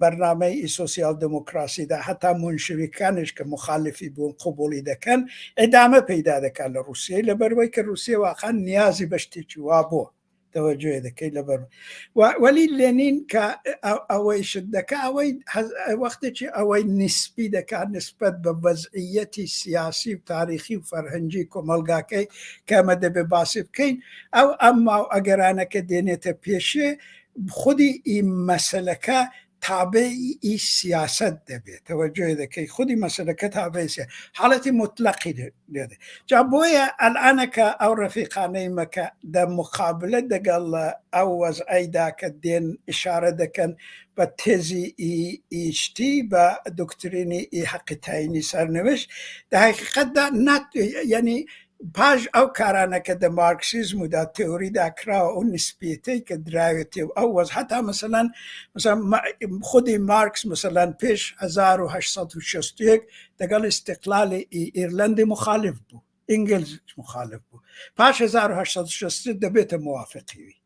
بەرنامەی سۆسیال دموکراسیدا هەتا مونشویکانش کە مخالفی بوون قبولی دەکەن ئەدامە پەیدا دەکات لە رووسیە لەبەرەوەی کە رووسیا واقعان نیازی بە شتێکی وا بووە تەوەجۆ دەکەی لەبەر وەلی لێنین کە ئەوەی شت دەکە ئەوەی وەختێکی ئەوەی نیسبی دەکات نسبەت بە وەزعیەتی سیاسی و تاریخی و فەرهەنگی کۆمەلگاکەی کەمە دەبێ باسی بکەین ئەو ئەمما و ئەگەرانەکە دێنێتە پێشێ خودی مەسەلەکە تابعی سیاست دەبێت تەوەجۆ دەکەی خودی مەسەلەکە تابعی حاڵەتی مطلقی دێت جا بۆیە ئەلانەکە ئەو ڕەفیقانەی مەکە دە مقابلە دەگەڵ ئەو وەزعیدا کە دێن ئشارە دەکەن بە تێزی ئیشتی بە دکترینی حەقی تاینی سەرنوشت دە حقیقەتدا یعنی پاش ئەو کارانەکە دە مارکسیزم و دا تێوریدا کراوە ئەو نسبیەتەی کە دراوێتی و ئەو وەز هەتا مەسەلەن خودی مارکس مەسەلەن پێش 1861 دەگەڵ استقلالی ئیرلەندی مخالف بوو ئینگلیز مخالف بوو پاش 1860 دەبێتە موافقیوی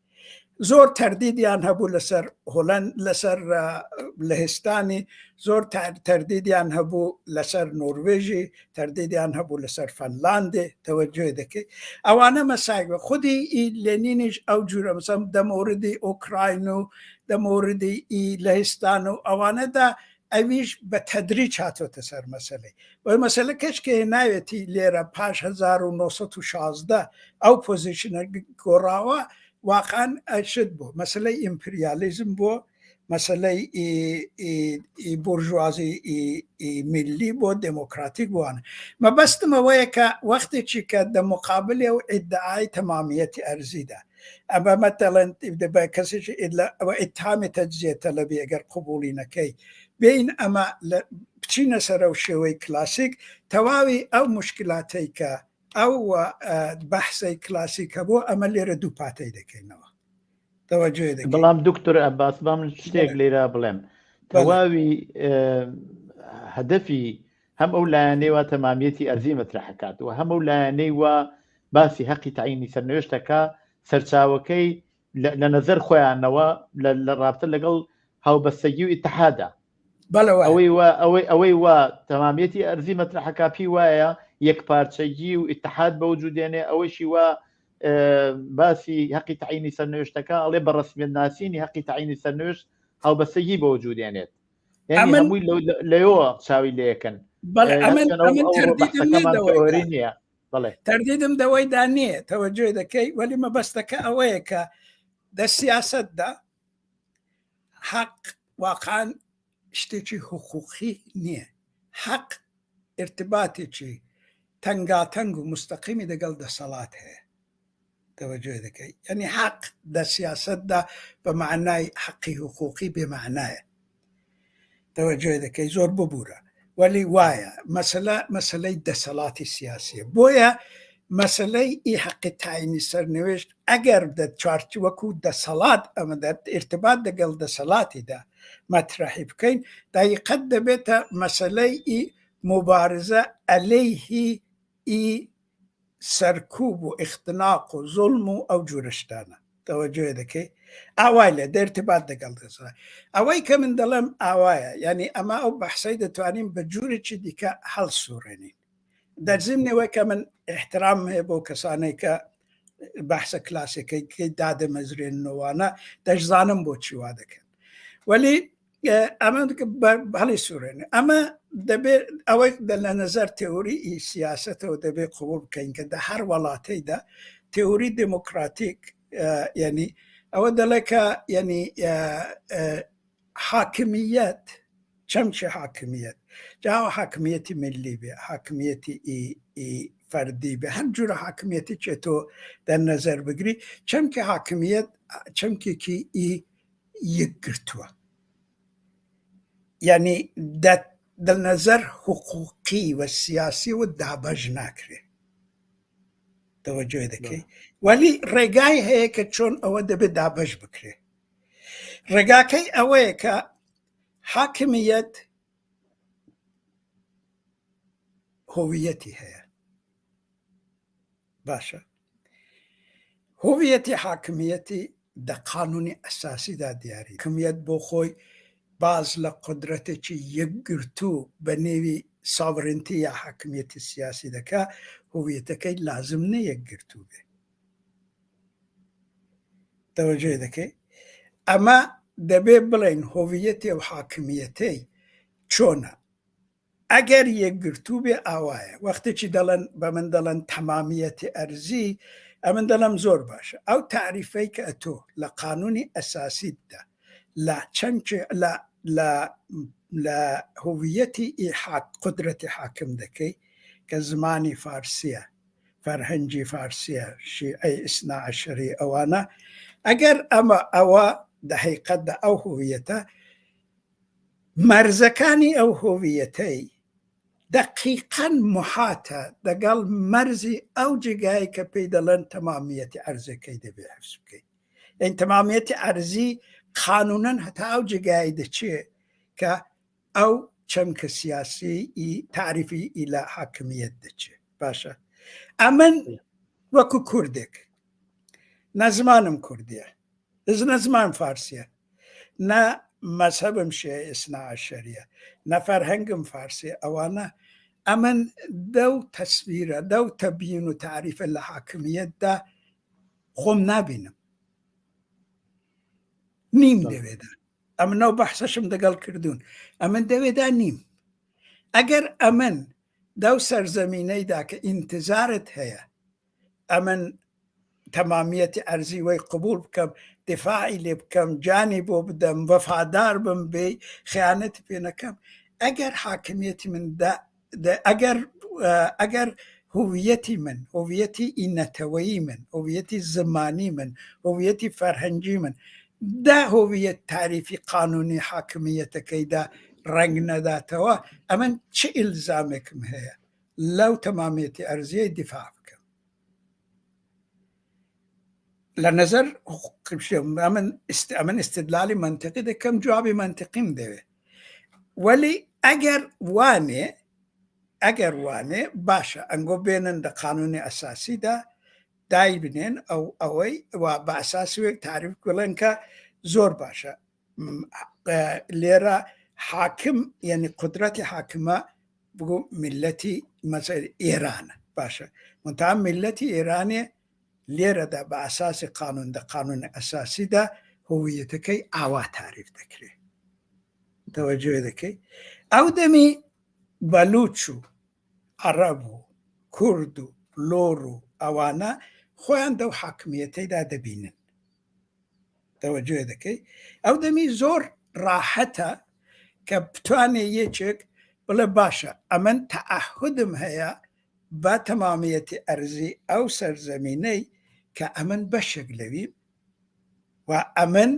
زۆر تەردیدیان هەبوو لەسەر هۆلەند لەسەر لەهستانی زۆر تەردیدیان هەبوو لەسەر نۆروێژی تەردیدیان هەبوو لەسەر فەنلاندێ تەوەجۆ دەکەی ئەوانە مەسایبە خودی لێنینیش ئەو جورە مەسەڵەن دەمۆردی ئۆکراین و دەمۆردی لەهستان و ئەوانەدا ئەویش بە تەدریج هاتۆتە سەر مەسەلەی وە مەسەلە کەچکە ناوێتی لێرە پاش 1916 ئەو پۆزیشنە گۆڕاوە واقعاً ئەشت بوو مەسەلەی ئیمپریالیزم بووە مەسەلەی بورژوازی میلی بۆ دموکراتیک بووانە مەبەستمەوەیە کە وەختێکی کە دە مقابلێ و ئیدعای تەمامیەتی ئەرزیدا ئەمە مەتەڵەن بە کەسێکی ئەوە ئیتهامی تەجزیە تەلەبی ئەگەر قبولی نەکەی بین ئەمە بچینە سەرە و شێوەی کلاسیک تەواوی ئەو مشکلاتەی کە ئەو بەحسەی کلاسیکە بۆ ئەمە لێرە دوو پاتەی دەکەینەوە تەوەجۆ دەکەین بەڵام دکتۆر ئەباس با من شتێک لێرە بڵێم تەواوی هەدەفی هەم ئەو لایەنەی وا تەمامیەتی ئەرزی مەترەحەکات و هەم ئەو لایەنەی وا باسی حەقی تعینی سەرنوێشتەکە سەرچاوەکەی لە نەزەر خۆیانەوە لە رابطە لەگەڵ هاوبەستگی و ئیتحادە ئەوەی وا تەمامیەتی ئەرزی مەترەحەکە پێی وایە یەکپارچەیی و ئیتحاد بە وجودێنێ ئەوەشی وا باسی حەقی تعینی سەرنوێشتەکە ئەڵێ بە ڕسمیەتناسینی حەقی تعینی سەرنوێشت هاوبەستگی بە وجودێنێت یعنی هەمووی لەوە چاوی لێەکەن تەردیدم دەوەیدا نییە تەوەجۆ دەکەی وەلی مەبەستەکە ئەوەیە کە دە سیاسەتدا حەق واقعاً شتێکی حقوقی نییە. حەق ارتباطێکی تەنگاتەنگ و مستەقیمی لەگەڵ دەسەڵات هەیە. توجه دەکەی، یعنی حەق لە سیاسەتدا بە معنای حەقی حقوقی بێمعنایە. توجه دەکەی، زۆر ببوورە، وەلی وایە مەسەلەی دەسەڵاتی سیاسیە. بۆیە مەسەلەی ئی حەقی تاینی سەرنوێشت ئەگەر چارتی وەکو دەسەڵات ئەمە ارتباط لەگەڵ دەسەڵاتیدا مەترەحی بکەین، دایقەت دەبێتە مەسەلەی ئی مبارزە ئەلەیهی ئی سەرکوب و اختناق و زوڵم و ئەو جورشتانە. توجه دەکەی، ئاوای لێ دەرتباط لەگەڵ دەسەڵات. ئەوەی کە من دەڵێم ئاوایە، یعنی ئەمە ئەو بەحسەی دەتوانین بە جوورێکی دیکە هەڵسوڕێنین. دەرزمنەوەی کە من احترام هەیە بۆ کەسانەی کە بەحسە کلاسیکەی دادەمەزرێنەوەوانە، دەشزانم بۆچی وا دەکەن، وەلی ئەمە هەڵی سوورێنێ. ئەمە دەبێت ئەوەی لە نەزەر تێوری سیاسەتەوە دەبێت قبول بکەین کە لە هەر وڵاتەیدا تێوری دموکراتیک، یعنی ئەوە دەڵێ کە یعنی حاکمیەت چەمچە حاکمیەت، جاوە حاکمیەتی ملی بێ، حاکمیەتی فەردی بێ، هەر جورە حاکمیەتی چێتۆ دە نەزەر بگری، چەمکە حاکمیەت چەمکێکی یەکگرتووە، یعنی دە نەزەر حقوقی و سیاسی و دابەش ناکرێ. توجه دەکەی، وەلی ڕێگای هەیە کە چۆن ئەوە دەبێت دابەش بکرێ. ڕێگاکەی ئەوەیە کە حاکمیەت هۆویەتی هەیە. باشە، هۆویەتی حاکمیەتی دە قانونی ئەساسیدا دیاری. حاکمیەت بۆ خۆی باز لە قودرەتێکی یەکگرتوو بە نێوی ساڤرنتی یا حاکمیەتی سیاسی دەکا، هۆویەتەکەی لازم نە یەکگرتوو بێ. توجه دەکەی، ئەمە دەبێ بڵێن هۆویەتی و حاکمیەتەی چۆنە. ئەگەر یەکگرتوو بێ ئاوایە، وەختێکی دەڵێن بە من دەڵێن تەمامیەتی ئەرزی، ئەمن دەڵم زۆر باشە. ئەو تعریفەی کە ئەتۆ لە قانونی ئەساسیتدا لە چەمچێ لە هۆویەتی قودرەتی حاکم دەکەی کە زمانی فارسیە، فەرهەنگی فارسیە، شیعەی ئیسنا عەشەری ئەوانە، ئەگەر ئەوە دەحیقەتدا ئەو هۆویەتە، مەرزەکانی ئەو هۆویەتەی دقیقاً محاتە لەگەڵ مەرزی ئەو جگای کە پێی دەڵێن تەمامیەتی ئەرزەکەی دەبێ حفظ بکەیت. یعنی تەمامیەتی ئەرزی قانونەن هەتا ئەو جگای دەچێ کە ئەو چەمکە سیاسی تعریفی ئیلا حاکمیەت دەچێ. باشە، ئەمن وەکو کوردێک نەزمانم کوردیە، نەزمان فارسیە، نە مەذهبم شیعە ئیسنا عەشەریە، نە فەرهەنگم فارسیە، ئەوانە ئەمن دەو تەسویرە دەو تەبیین و تعریفە لە حاکمیەتدا خۆم نابینم، نیم دەوێدا. ئەمنەو بەحسەشم دەگەڵ کردوون، ئەمن دەوێدا نیم. ئەگەر ئەمن دەو سەرزەمینەیدا کە ئینتزارت هەیە ئەمن تەمامیەتی ئەرزی وەی قبول بکەم، دفاعی لێ بکەم، جانی بۆ بدەم، وەفادار بم بێ، خیانەتی پێ نەکەم، ئەگەر حاکمیەتی من ئەگەر هویەتی من، هویەتی ئینەتەوەیی من، هویەتی زمانی من، هویەتی فەرهەنگی من دا هویەت تعریفی قانونی حاکمیەتەکەیدا ڕەنگ نەداتەوە، ئەمن چ ئیلزامێکم هەیە لەو تەمامیەتی ئەرزیەی دیفاع بکەم لە نەزەر ئەمن استدلالی منطقی دەکەم، جوابی منطقیم دەوێت. وەلی ئەگەر وانێ باشە، ئەنگۆ بێنن لە قانونی ئەساسیدا دای بنێن ئەوەی بە ئەساسی وێک تعریف گوڵێن کە زۆر باشە. لێرە حاکم یعنی قودرەتی حاکمە بگو میلەتی مەسەر ئێرانە، باشە، منتها میلەتی ئێرانێ لێرەدا بە ئەساسی قانون دە قانونی ئەساسیدا هویەتەکەی ئاوا تعریف دەکرێت. تەوەجۆ دەکەی، ئەو دەمی بەلوچ و عەرەب و کورد و لۆڕ و ئەوانە خۆیان دەو حاکمیەتەیدا دەبینن. تەوەجۆ دەکەی، ئەو دەمی زۆر ڕاحەتە کە بتوانێ یەکێک بڵێ باشە ئەمن تەعهدم هەیە بە تەمامیەتی ئەرزی ئەو سەرزەمینەی کە ئەمن بەشێک لەوی و ئەمن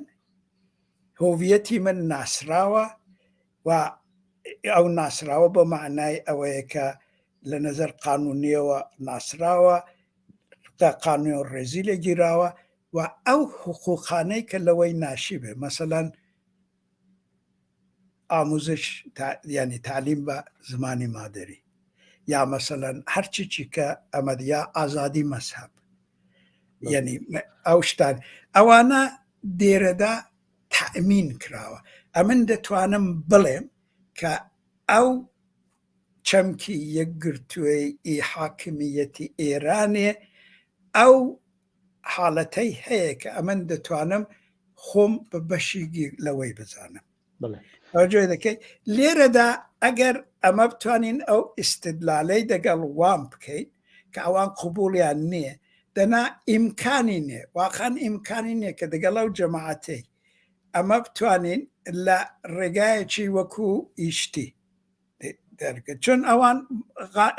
هۆڤیەتی من ناسراوە و ئەو ناسراوە بە معنای ئەوەیە کە لە نەزەر قانونیەوە ناسراوە تا قانون ڕێزی لە گیراوە و ئەو حقوقانەی کە لەوەی ناشی بێ مەسەلەن ئاموزش ینی تعلیم بە زمانی مادەری یا مەسەلەن هەرچی کە ئەمە یا ئازادی مەسهب یعنی ئەو شتان ئەوانە دێرەدا تەمین کراوە ئەمن دەتوانم بڵێم کە ئەو چەمکی یەکگرتووەی حاکمیەتی ئێرانێ ئەو حاڵەتەی هەیە کە ئەمن دەتوانم خۆم بە بەشیگی لەوەی بزانم توجه دەکەی لێرەدا ئەگەر ئەمە بتوانین ئەو ئیستدلالەی دەگەڵ وام بکەین کە ئەوان قبولیان نییە دەنا ئیمکانی نیە واقعاً ئیمکانی نییە کە دەگەڵ ئەو جەماعەتەی ئەمە بتوانین لە ڕێگایەکی وەکو ئیشتی دەرکە چون ئەوان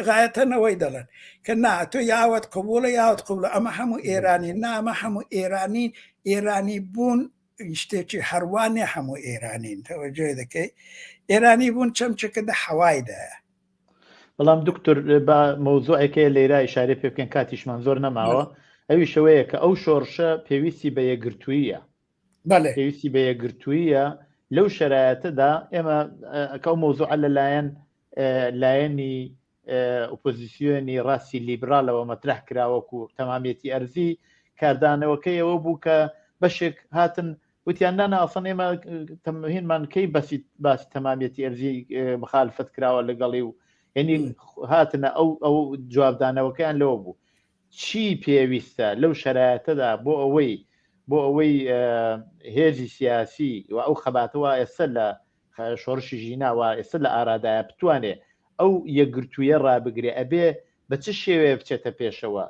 غایەتەنەوەی دەڵێن کە نا تۆ یاوت قبولە یاوت قبولە ئەمە هەموو ئێرانی نا ئەمە هەموو ئێرانی بوون شتێکی هەروانێ هەموو ئێرانین تەوەجێ دەکەی ئێرانی بوون چەمچەکە دە حەوایدایە بەڵام دکتۆر بە مەوزوعێکەیە لێرە ئیشارە پێ بکەن کاتیشمان زۆر نەماوە ئەوی شەوەیە کە ئەو شۆڕشە پێویستی بە یەکگرتوویە پێویستی بە یەکگرتوویە لەو شەرایەتەدا ئێمە کە ئەو مەوزوعە لایەنی ئۆپۆزیسیۆنی ڕاستی لیبرالەوە مەطرح کراوەکو تەمامیەتی ئەرزی کاردانەوەکەی ئەوە بوو کە بەشێک هاتن وتیاندانە ئەسڵ ئێمە هینمان کەی باسی تەمامیەتی ئەرزی مخالفت کراوە لەگەڵی و یعنی هاتنە ئەو جوابدانەوەکەیان لەوە بوو چی پێویستە لەو شەرایەتەدا بۆ ئەوەی هێزی سیاسی و ئەو خەباتەوە ئێستا لە شۆڕشی ژیناوە ئێستا لە ئارادایە بتوانێ ئەو یەکگرتوویە ڕابگرێ ئەبێ بە چ شێوەیە بچێتە پێشەوە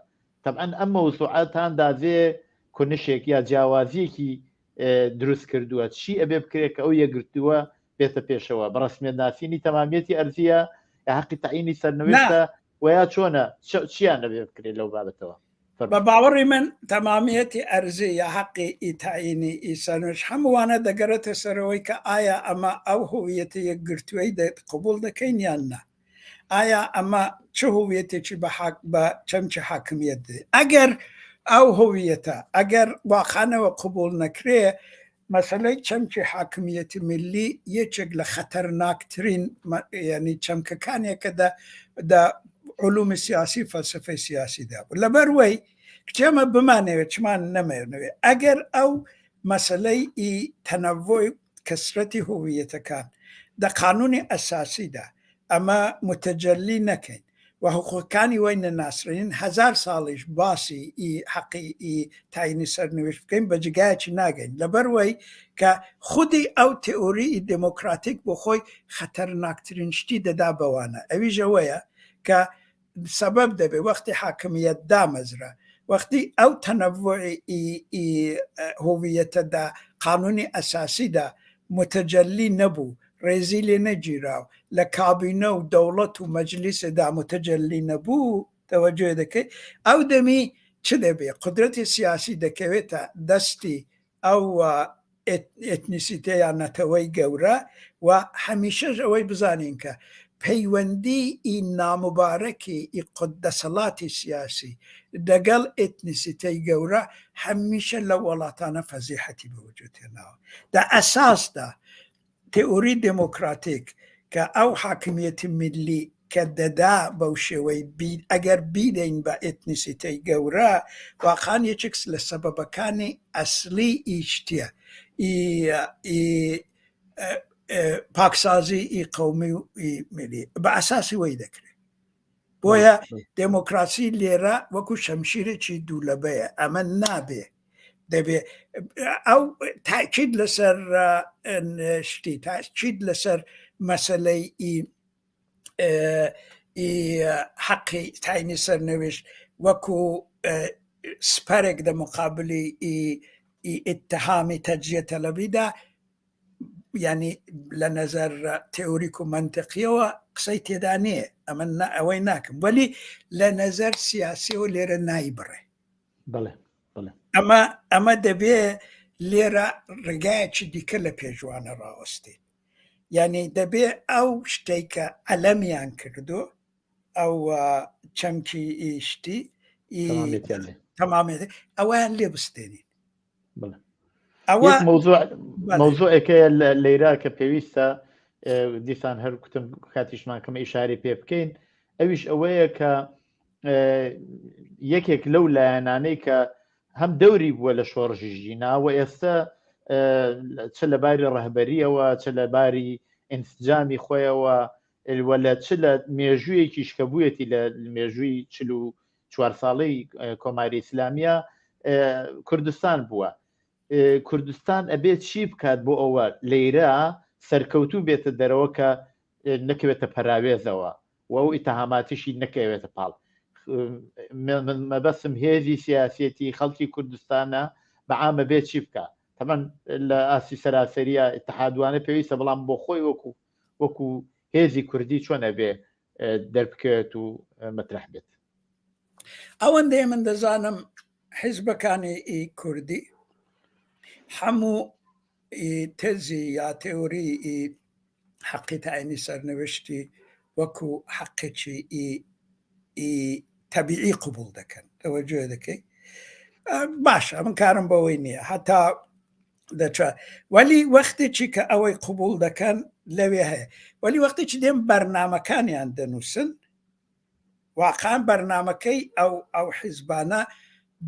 طبعاً ئەم مەوزوعاتان دازێ کۆنشێک یا جیاوازیەکی دروست کردووە چی ئەبێ بکرێت کە ئەو یەکگرتووە بێتە پێشەوە بە ڕسمیەت ناسینی تەمامیەتی ئەرزیە یا حەقی تەعیینی سەرنوێستە ویا چۆنە چیان ئەبێ بکرێت لەو بابەتەوە بە باوەڕی من تەمامیەتی ئەرزی یا حەقی ئیتاعینی ئیسانوش هەمووانە دەگەرێتە سەرەوەی کە ئایا ئەمە ئەو هویەتە یەکگرتووەی قبول دەکەین یان نا ئایا ئەمە چ هویەتێکی بە چەمچە حاکمیەت دێ ئەگەر ئەو هویەتە ئەگەر واقعانەوە قبول نەکرێ مەسەلەی چەمکی حاکمیەتی ملی یەکێک لە خەتەرناکترین ینی چەمکەکانێکە دا علومی سیاسی فەلسفەی سیاسیدا بوو لەبەروەی کچێمە بمانەوێت چمان نەمێنوێ ئەگەر ئەو مەسەلەی تەنەڤۆی کەسرەتی هویەتەکان دە قانونی ئەساسیدا ئەمە متەجەلی نەکەین و حقوقەکانی وای نەناسرین 1000 ساڵیش باسی حەقی تاینی سەرنوێشت بکەین بە جگایەکی ناگەین لەبەروەی کە خودی ئەو تئۆری دموکراتیک بۆ خۆی خەتەرناکترین شتی دەدا بەوانە ئەویژەوەیە کە سبب دەبێ وەختی حاکمیەت دامەزرا وەختی ئەو تەنەڤۆی هویەتەدا قانونی ئەساسیدا متەجەلی نەبوو ڕێزی لێ نەگیراو لە کابینە و دەوڵەت و مەجلیسەدا متەجەلی نەبوو تەوەجێ دەکەی ئەو دەمی چ دەبێ قدرەتی سیاسی دەکەوێتە دەستی ئەو ئێتنیسیتەیان نەتەوەی گەورە و هەمیشەش ئەوەی بزانین کە پەیوەندی نامبارەکی دەسەڵاتی سیاسی دەگەڵ ئێتنیسیتەی گەورە هەمیشە لە وڵاتانە فەزیحەتی بەوجود هێناوە دا ئەساسدا تئۆری دموکراتیک کە ئەو حاکمیەتی ملی کە دەدا بەو شێوەی ئەگەر بیدەین بە ئێتنیسیتەی گەورە واقعاً یەکێک لە سەبەبەکانی ئەسلی ئیشتیە پاکسازی قەومی و ملی بە ئەساسی وەی دەکرێت بۆیە دموکراسی لێرە وەکو شەمشیرێکی دوولەبەیە ئەمە نابێ دەبێ ئەو تاکید لەسەر شتی تاکید لەسەر مەسەلەی حەقی تاینی سەرنوێشت وەکو سپەرێک لە مقابلی ئیتهامی تەجزیە تەلەبیدا يعني لنظر تئوریک و منطقیەوە قسەی تێدا نییە ئەوەی ناکەم ولی لە نظر سیاسی و لێرە نایبڕێ ئەمە دەبێ لێرە ڕێگایەکی دیکە لە پێشوانە ڕاوەستێت یعنی دەبێ ئەو شتێک کە ئەلەمیان کردو ئەو چەمکی ئیشتی تەمامێت ئەویان لێ بستێنین مۆزوعێکەیە لەیرا کە پێویستە دیسان هەر کوتم کاتیشمان کەمە ئیشاری پێ بکەین ئەویش ئەوەیە کە یەکێک لەو لایەنانەی کە هەم دەوری بووە لە شۆڕژی ژیناوە ئێستا چ لە باری ڕەهبەریەوە چ لە باری ئینسجامی خۆیەوە وەلە چ لە مێژوویەکی شکەبوویەتی لە مێژووی 44 ساڵەی کۆماری ئیسلامیە کوردستان بووە کوردستان ئەبێت چی بکات بۆ ئەوە لەیرە سەرکەوتوو بێتە دەرەوە کە نەکەوێتە پەراوێزەوە و ئەو ئیتهاماتیشی نەکەوێتە پاڵ مەبەستم هێزی سیاسەتی خەڵکی کوردستانە بەعامە بێت چی بکە تەمەن لە ئاسی سەراسەریە ئیتحادوانە پێویستە بەڵام بۆ خۆی وەکو هێزی کوردی چۆنە بێ دەربکەوێت و مەطرح بێت ئەوەندەی من دەزانم حیزبەکانی کوردی هەموو تێزی یا تێوری حەقی تاینی سەرنوشتی وەکو حەقێکی تەبیعی قبول دەکەن تەوەجۆ دەکەی باشە من کارم بەوەی نییە هەتا دەچێت وەلی وەختێکی کە ئەوەی قبول دەکەن لەوێ هەیە وەلی وەختێکی دێم بەرنامەکانیان دەنووسن واقعان بەرنامەکەی ئەو حیزبانە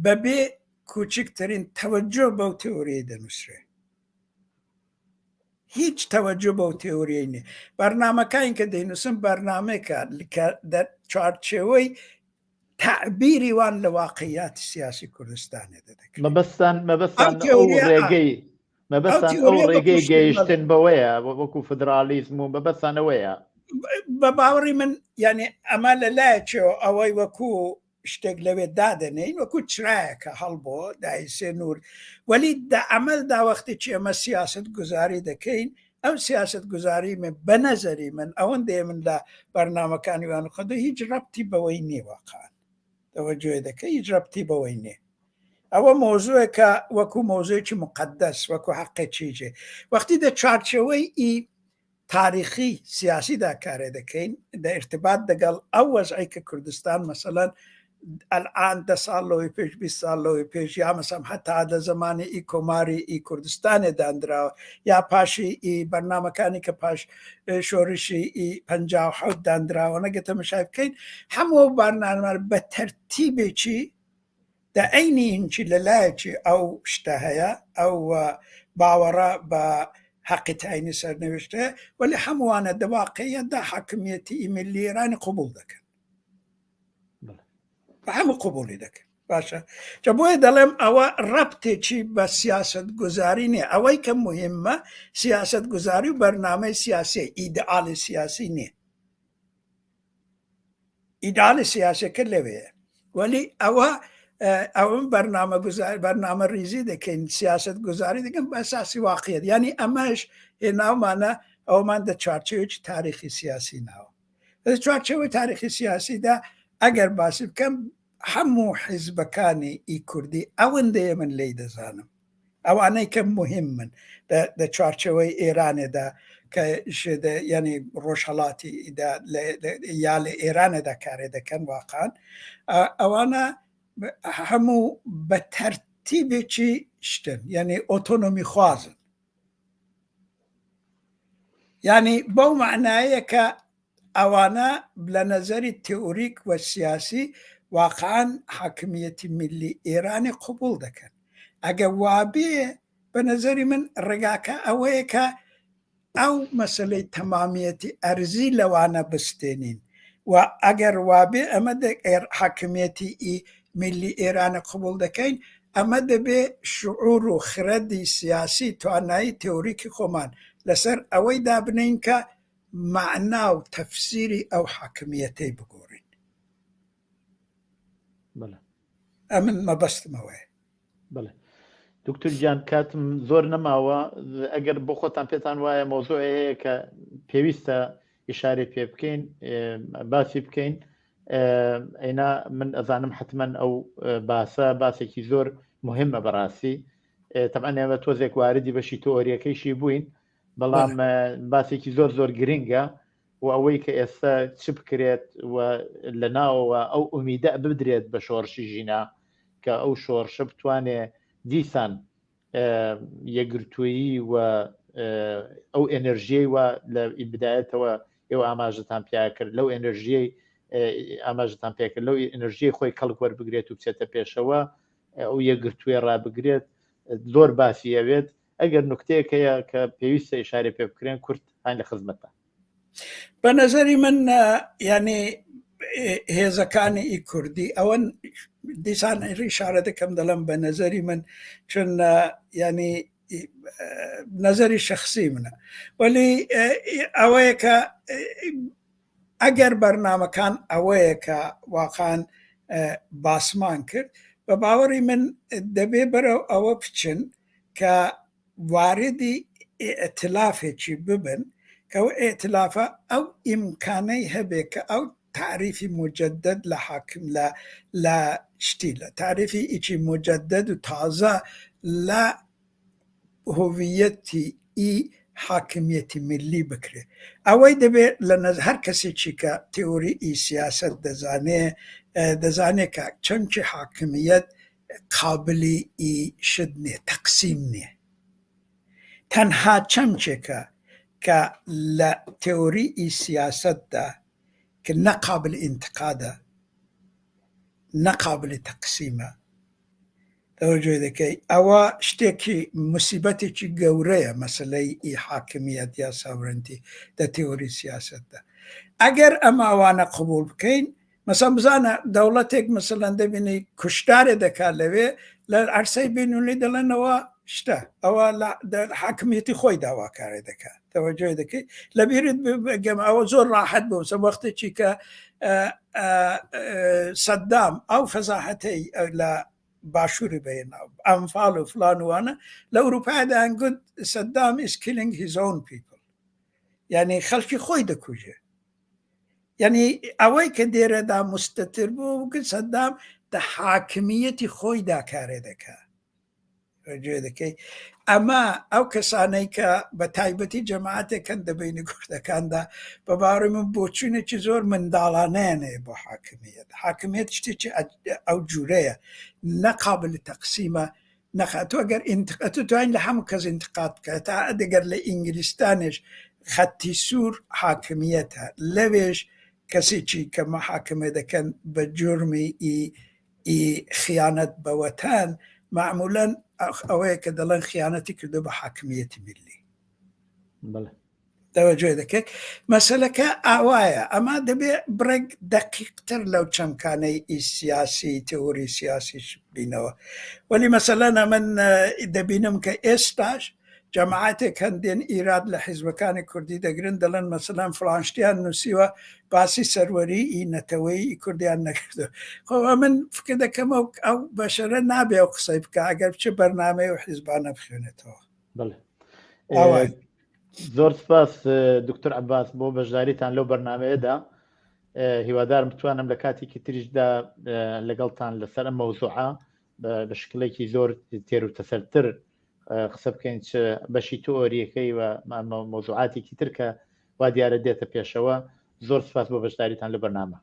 بەبێ کوچکترین تەوەجۆ بەو تێوریە دەنووسرێ هیچ تەوەجۆ بەو تێوریە نیە بەرنامەکانی کە دەینووسن بەرنامەیەکە چوارچێوەی تعبیری وان لە واقعیاتی سیاسی کوردستانێ دەدەکرێت مەبەستان ئەو ڕێگەی گەیشتن بەوەیە وەکو فدرالیزم و بەبەستانەوەیە بە باوەڕی من یعنی ئەمە لە لایەکەوە ئەوەی وەکو شتێک لەوێ دادەنین وەکو چرایەکە هەڵبۆ دایسێ نور وەلی ئەمەلدا وەختێکی ئەمە سیاست گوزاری دەکەین ئەو سیاست گوزاری من بە نەزەری من ئەوەندێ من لە بەرنامەکانی وان خۆدە هیچ ڕەبتی بەوەی نییە واقعان تەوەجۆ دەکەی هیچ ڕەبتی بەوەی نییە ئەوە مۆزوعێکە وەکو مۆزوعێکی مقدس وەکو حەقێکیجێ وەختی دە چارچەوەی تاریخی سیاسیدا کارێ دەکەین دە ارتباط دەگەڵ ئەو وەزعی کە کوردستان مەسەلەن الان 10 ساڵەوەی پێش 20 ساڵەوەی پێش یا مەسەم هەتا لە زمانی کۆماری کوردستانێ دانراوە یا پاشی بەرنامەکانی کە پاش شۆڕشی 57 دانراوە نەگەتە مشای بکەین هەموو بەرنامە بە تەرتیبێکی دە عینی هینچی لەلایەکی ئەو شتە هەیە ئەو باوەڕە بە حەقی تاینی سەرنوشتە وەلی هەمووانە دەواقعیەتدا حاکمیەتی میلی ئێرانی قبول دەکەن هەموو قبولی دەکەن باشە جا بۆیە دەڵێم ئەوە ڕەبتێکی بە سیاست گوزاری نییە ئەوەی کە مهمە سیاست گوزاری و بەرنامەی سیاسی ئیدئالی سیاسی نییە ئیدئالی سیاسەکە لەوەیە وەلی ئەوە بەرنامە ریزی دەکەین سیاست گوزاری دەکەن بە ئەساسی واقعیت ینی ئەمەش هێناومانە ئەومان دە چارچەوەیەکی تاریخی سیاسی ناوە چارچەوەی تاریخی سیاسیدا ئەگەر باسی بکەم هەموو حیزبەکانی کوردی ئەوەندەیە من لی دەزانم ئەوانەی کە مهم من دە چارچەوەی ئێرانێدا کە ینی ڕۆژهەڵاتی یا لە ئێرانەدا کارێ دەکەن واقعان ئەوانە هەموو بە تەرتیبێکی شتن یعنی ئۆتۆنۆمی خوازن ینی بەو معنایە کە ئەوانە لە نەزەری تئوریک و سیاسی واقعان حاکمیەتی میلی ئێرانی قبول دەکەن ئەگە وابێ بە نەزەری من ڕێگاکە ئەوەیە کە ئەو مەسلەی تەمامیەتی ئەرزی لەوانە بستێنین و ئەگەر وابێ ئەمە حاکمیەتی میلی ئێرانە قبول دەکەین ئەمە دەبێ شعور و خردی سیاسی توانایی تئوریکی خۆمان لەسەر ئەوەی دابنین کە معنا و تەفسیری ئەو حاکمیەتەی بگۆڕین ئەمن مەبەستمەوەیە دکتور گیان کاتم زۆر نەماوە ئەگەر بۆ خۆتان پێتان وایە مۆزوع هەیە کە پێویستە ئیشارە پێ بکەین باسی بکەین ئەینا من ئەزانم حتمما ئەو باسێکی زۆر مهمە بەڕاستی طبعا ئێمە تۆزێک واردی بەشی تۆریەکەیشی بووین بەڵام باسێکی زۆر زۆر گرنگە و ئەوەی کە ئێستا چ بکرێت و لە ناوەوە ئەو ئومیدە بدرێت بە شۆڕشی ژینا کە ئەو شۆڕشە بتوانێت دیسان یەکگرتوویی و ئەو ئێنەرژیەی وە لە بدایەتەوە ئێوە ئاماژتان پیا کرد لەو ئێنەرژیەی ئاماژتان پێکرد لەو ئێنەرژیەی خۆی کەڵک وەربگرێت و بچێتە پێشەوە ئەو یەکگرتووی ڕابگرێت زۆر باسی ئەوێت ئەگەر نوکتەیەک هەیە کە پێویستە ئیشارە پێ بکرێن کورت هاین لە خزمەتە بە نەزەری من ینی هێزەکانی ئی کوردی ئەوەن دیسان ئیشارە دەکەم دەڵم بە نەزەری من چون ینی نەزەری شخصی منە وەلی ئەوەیە کە ئەگەر بەرنامەکان ئەوەیە کە واقعاً باسمان کرد بە باوەڕی من دەبێ بەرەو ئەوە بچن کە واردی ئێتلافێکی ببن کە ئەو ئێتلافە ئەو ئیمکانەی هەبێ کە ئەو تعریفی مجدد لە حاکم لە شتی لە تعریفی ئیچی مجدد و تازە لە هویەتی ئی حاکمیەتی ملی بکرێ ئەوەی دەبێت لە هەر کەسێکی کە تێوری ئی سیاست دەزانێت کە چەمکی حاکمیت قابلی ئی شت نیە تەقسیم نییە تەنها چەمچێکە کە لە تێوری ئی سیاستدا کە نەقابل ئینتقادە نەقابل تەقسیمە تەوەجۆ دەکەی ئەوە شتێکی موسیبەتێکی گەورەیە مەسەلەی ئی حاکمیەت یا ساورەنتی دە تێوری سیاستدا ئەگەر ئەمە ئەوانە قبول بکەین مەسەڵەن بزانە دەوڵەتێک مەسەڵەن دەبینی کوشتارێ دەکات لەوێ لە عەرسەی بینولی دەڵێنەوە شتە ئەوە حاکمیەتی خۆی داواکارێ دەکات تەوەجۆ دەکەی لەبیرت بگەم ئەوە زۆر ڕاحەت بوو وەختێکی کە سەدام ئەو فەزاحەتەی لە باشووری بێنە ئەمفاڵ و فلانوانە لە ئەوروپایدا هەنگوت سەدام is killing his own people یعنی خەڵکی خۆی دەکوژێ یعنی ئەوەی کە دێرەدا مستەتر بوو وگوت سەدام دە حاکمیەتی خۆی داکارێ دەکات گوێ دەکەی ئەمە ئەو کەسانەی کە بە تایبەتی جەماعەتێکن دەبینی کوردەکاندا بە باوەڕی من بۆچوونێکی زۆر منداڵانەیە بۆ حاکمیت شتێکی ئەو جوورەیە نەقابل تەقسیمە نەخاتۆ ئەگەر توانین لە هەموو کەس ئینتقاد بکات تا دەگەر لە ئینگلیستانش خەتی سوور حاکمیەتە لەوێش کەسێکی کە محاکمە دەکەن بە جورمی ئی خیانەت بە وەتان معمولاً ئەوەیە کە دەڵێن خیانەتی کردو بە حاکمیەتی ملی تەوەجۆ دەکەیت مەسەلەکە ئاوایە ئەمە دەبێ بڕێک دەقیقتر لەو چەمکانەی ئی سیاسی تێوری سیاسیش بینەوە وەلی مەسەلەن من دەبینم کە ئێستاش جەماعەتێک هەندێن ئیراد لە حیزبەکانی کوردی دەگرن دەڵێن مەسەلەن فڵانشتیان نووسیوە باسی سەروەری ئی نەتەوەی ئی کوردیان نەکردو خۆ من فکر دەکەم ئەو بەشەرە نابێ ئەو قسەی بکە ئەگەر بچە بەرنامەی و حیزبانە بخوێنێتەوە زۆر سپاس دکتۆر عەباس بۆ بەشداریتان لەو بەرنامەیەدا هیوادارم بتوانم لە کاتێکی تریشدا لەگەڵتان لەسەر ئەم مەوزوعە بە شکلێکی زۆر تێر و تەسەرتر قسە بکەین بەشی تۆریەکەی و مۆزوعاتێکی تر کە وا دیارە دێتە پێشەوە زۆر سپاس بۆ بەشداریتان لە بەرنامە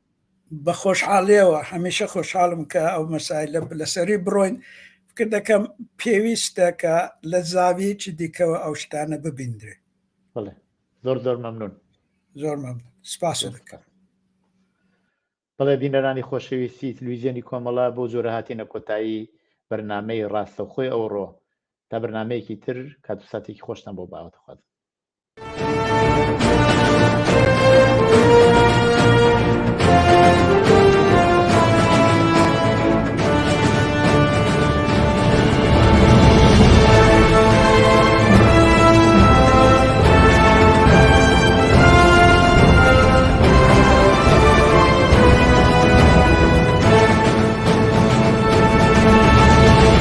بە خۆشحاڵیەوە هەمیشە خۆشحاڵم کە ئەو مەسایلە لەسەری بڕۆین فکر دەکەم پێویستە کە لە زاویەکی دیکەوە ئەو شتانە ببیندرێ زۆر زۆر مەمنون زۆر مەمنون سپاس دەکەم بەڵێ بینەرانی خۆشەویستی تلویزیۆنی کۆمەڵە بۆ جۆرە هاتینە کۆتایی بەرنامەی ڕاستەوخۆی ئەوڕۆ تا بەرنامەیەکی تر کات و ساتێکی خۆشتان بۆ باوەتە خوازم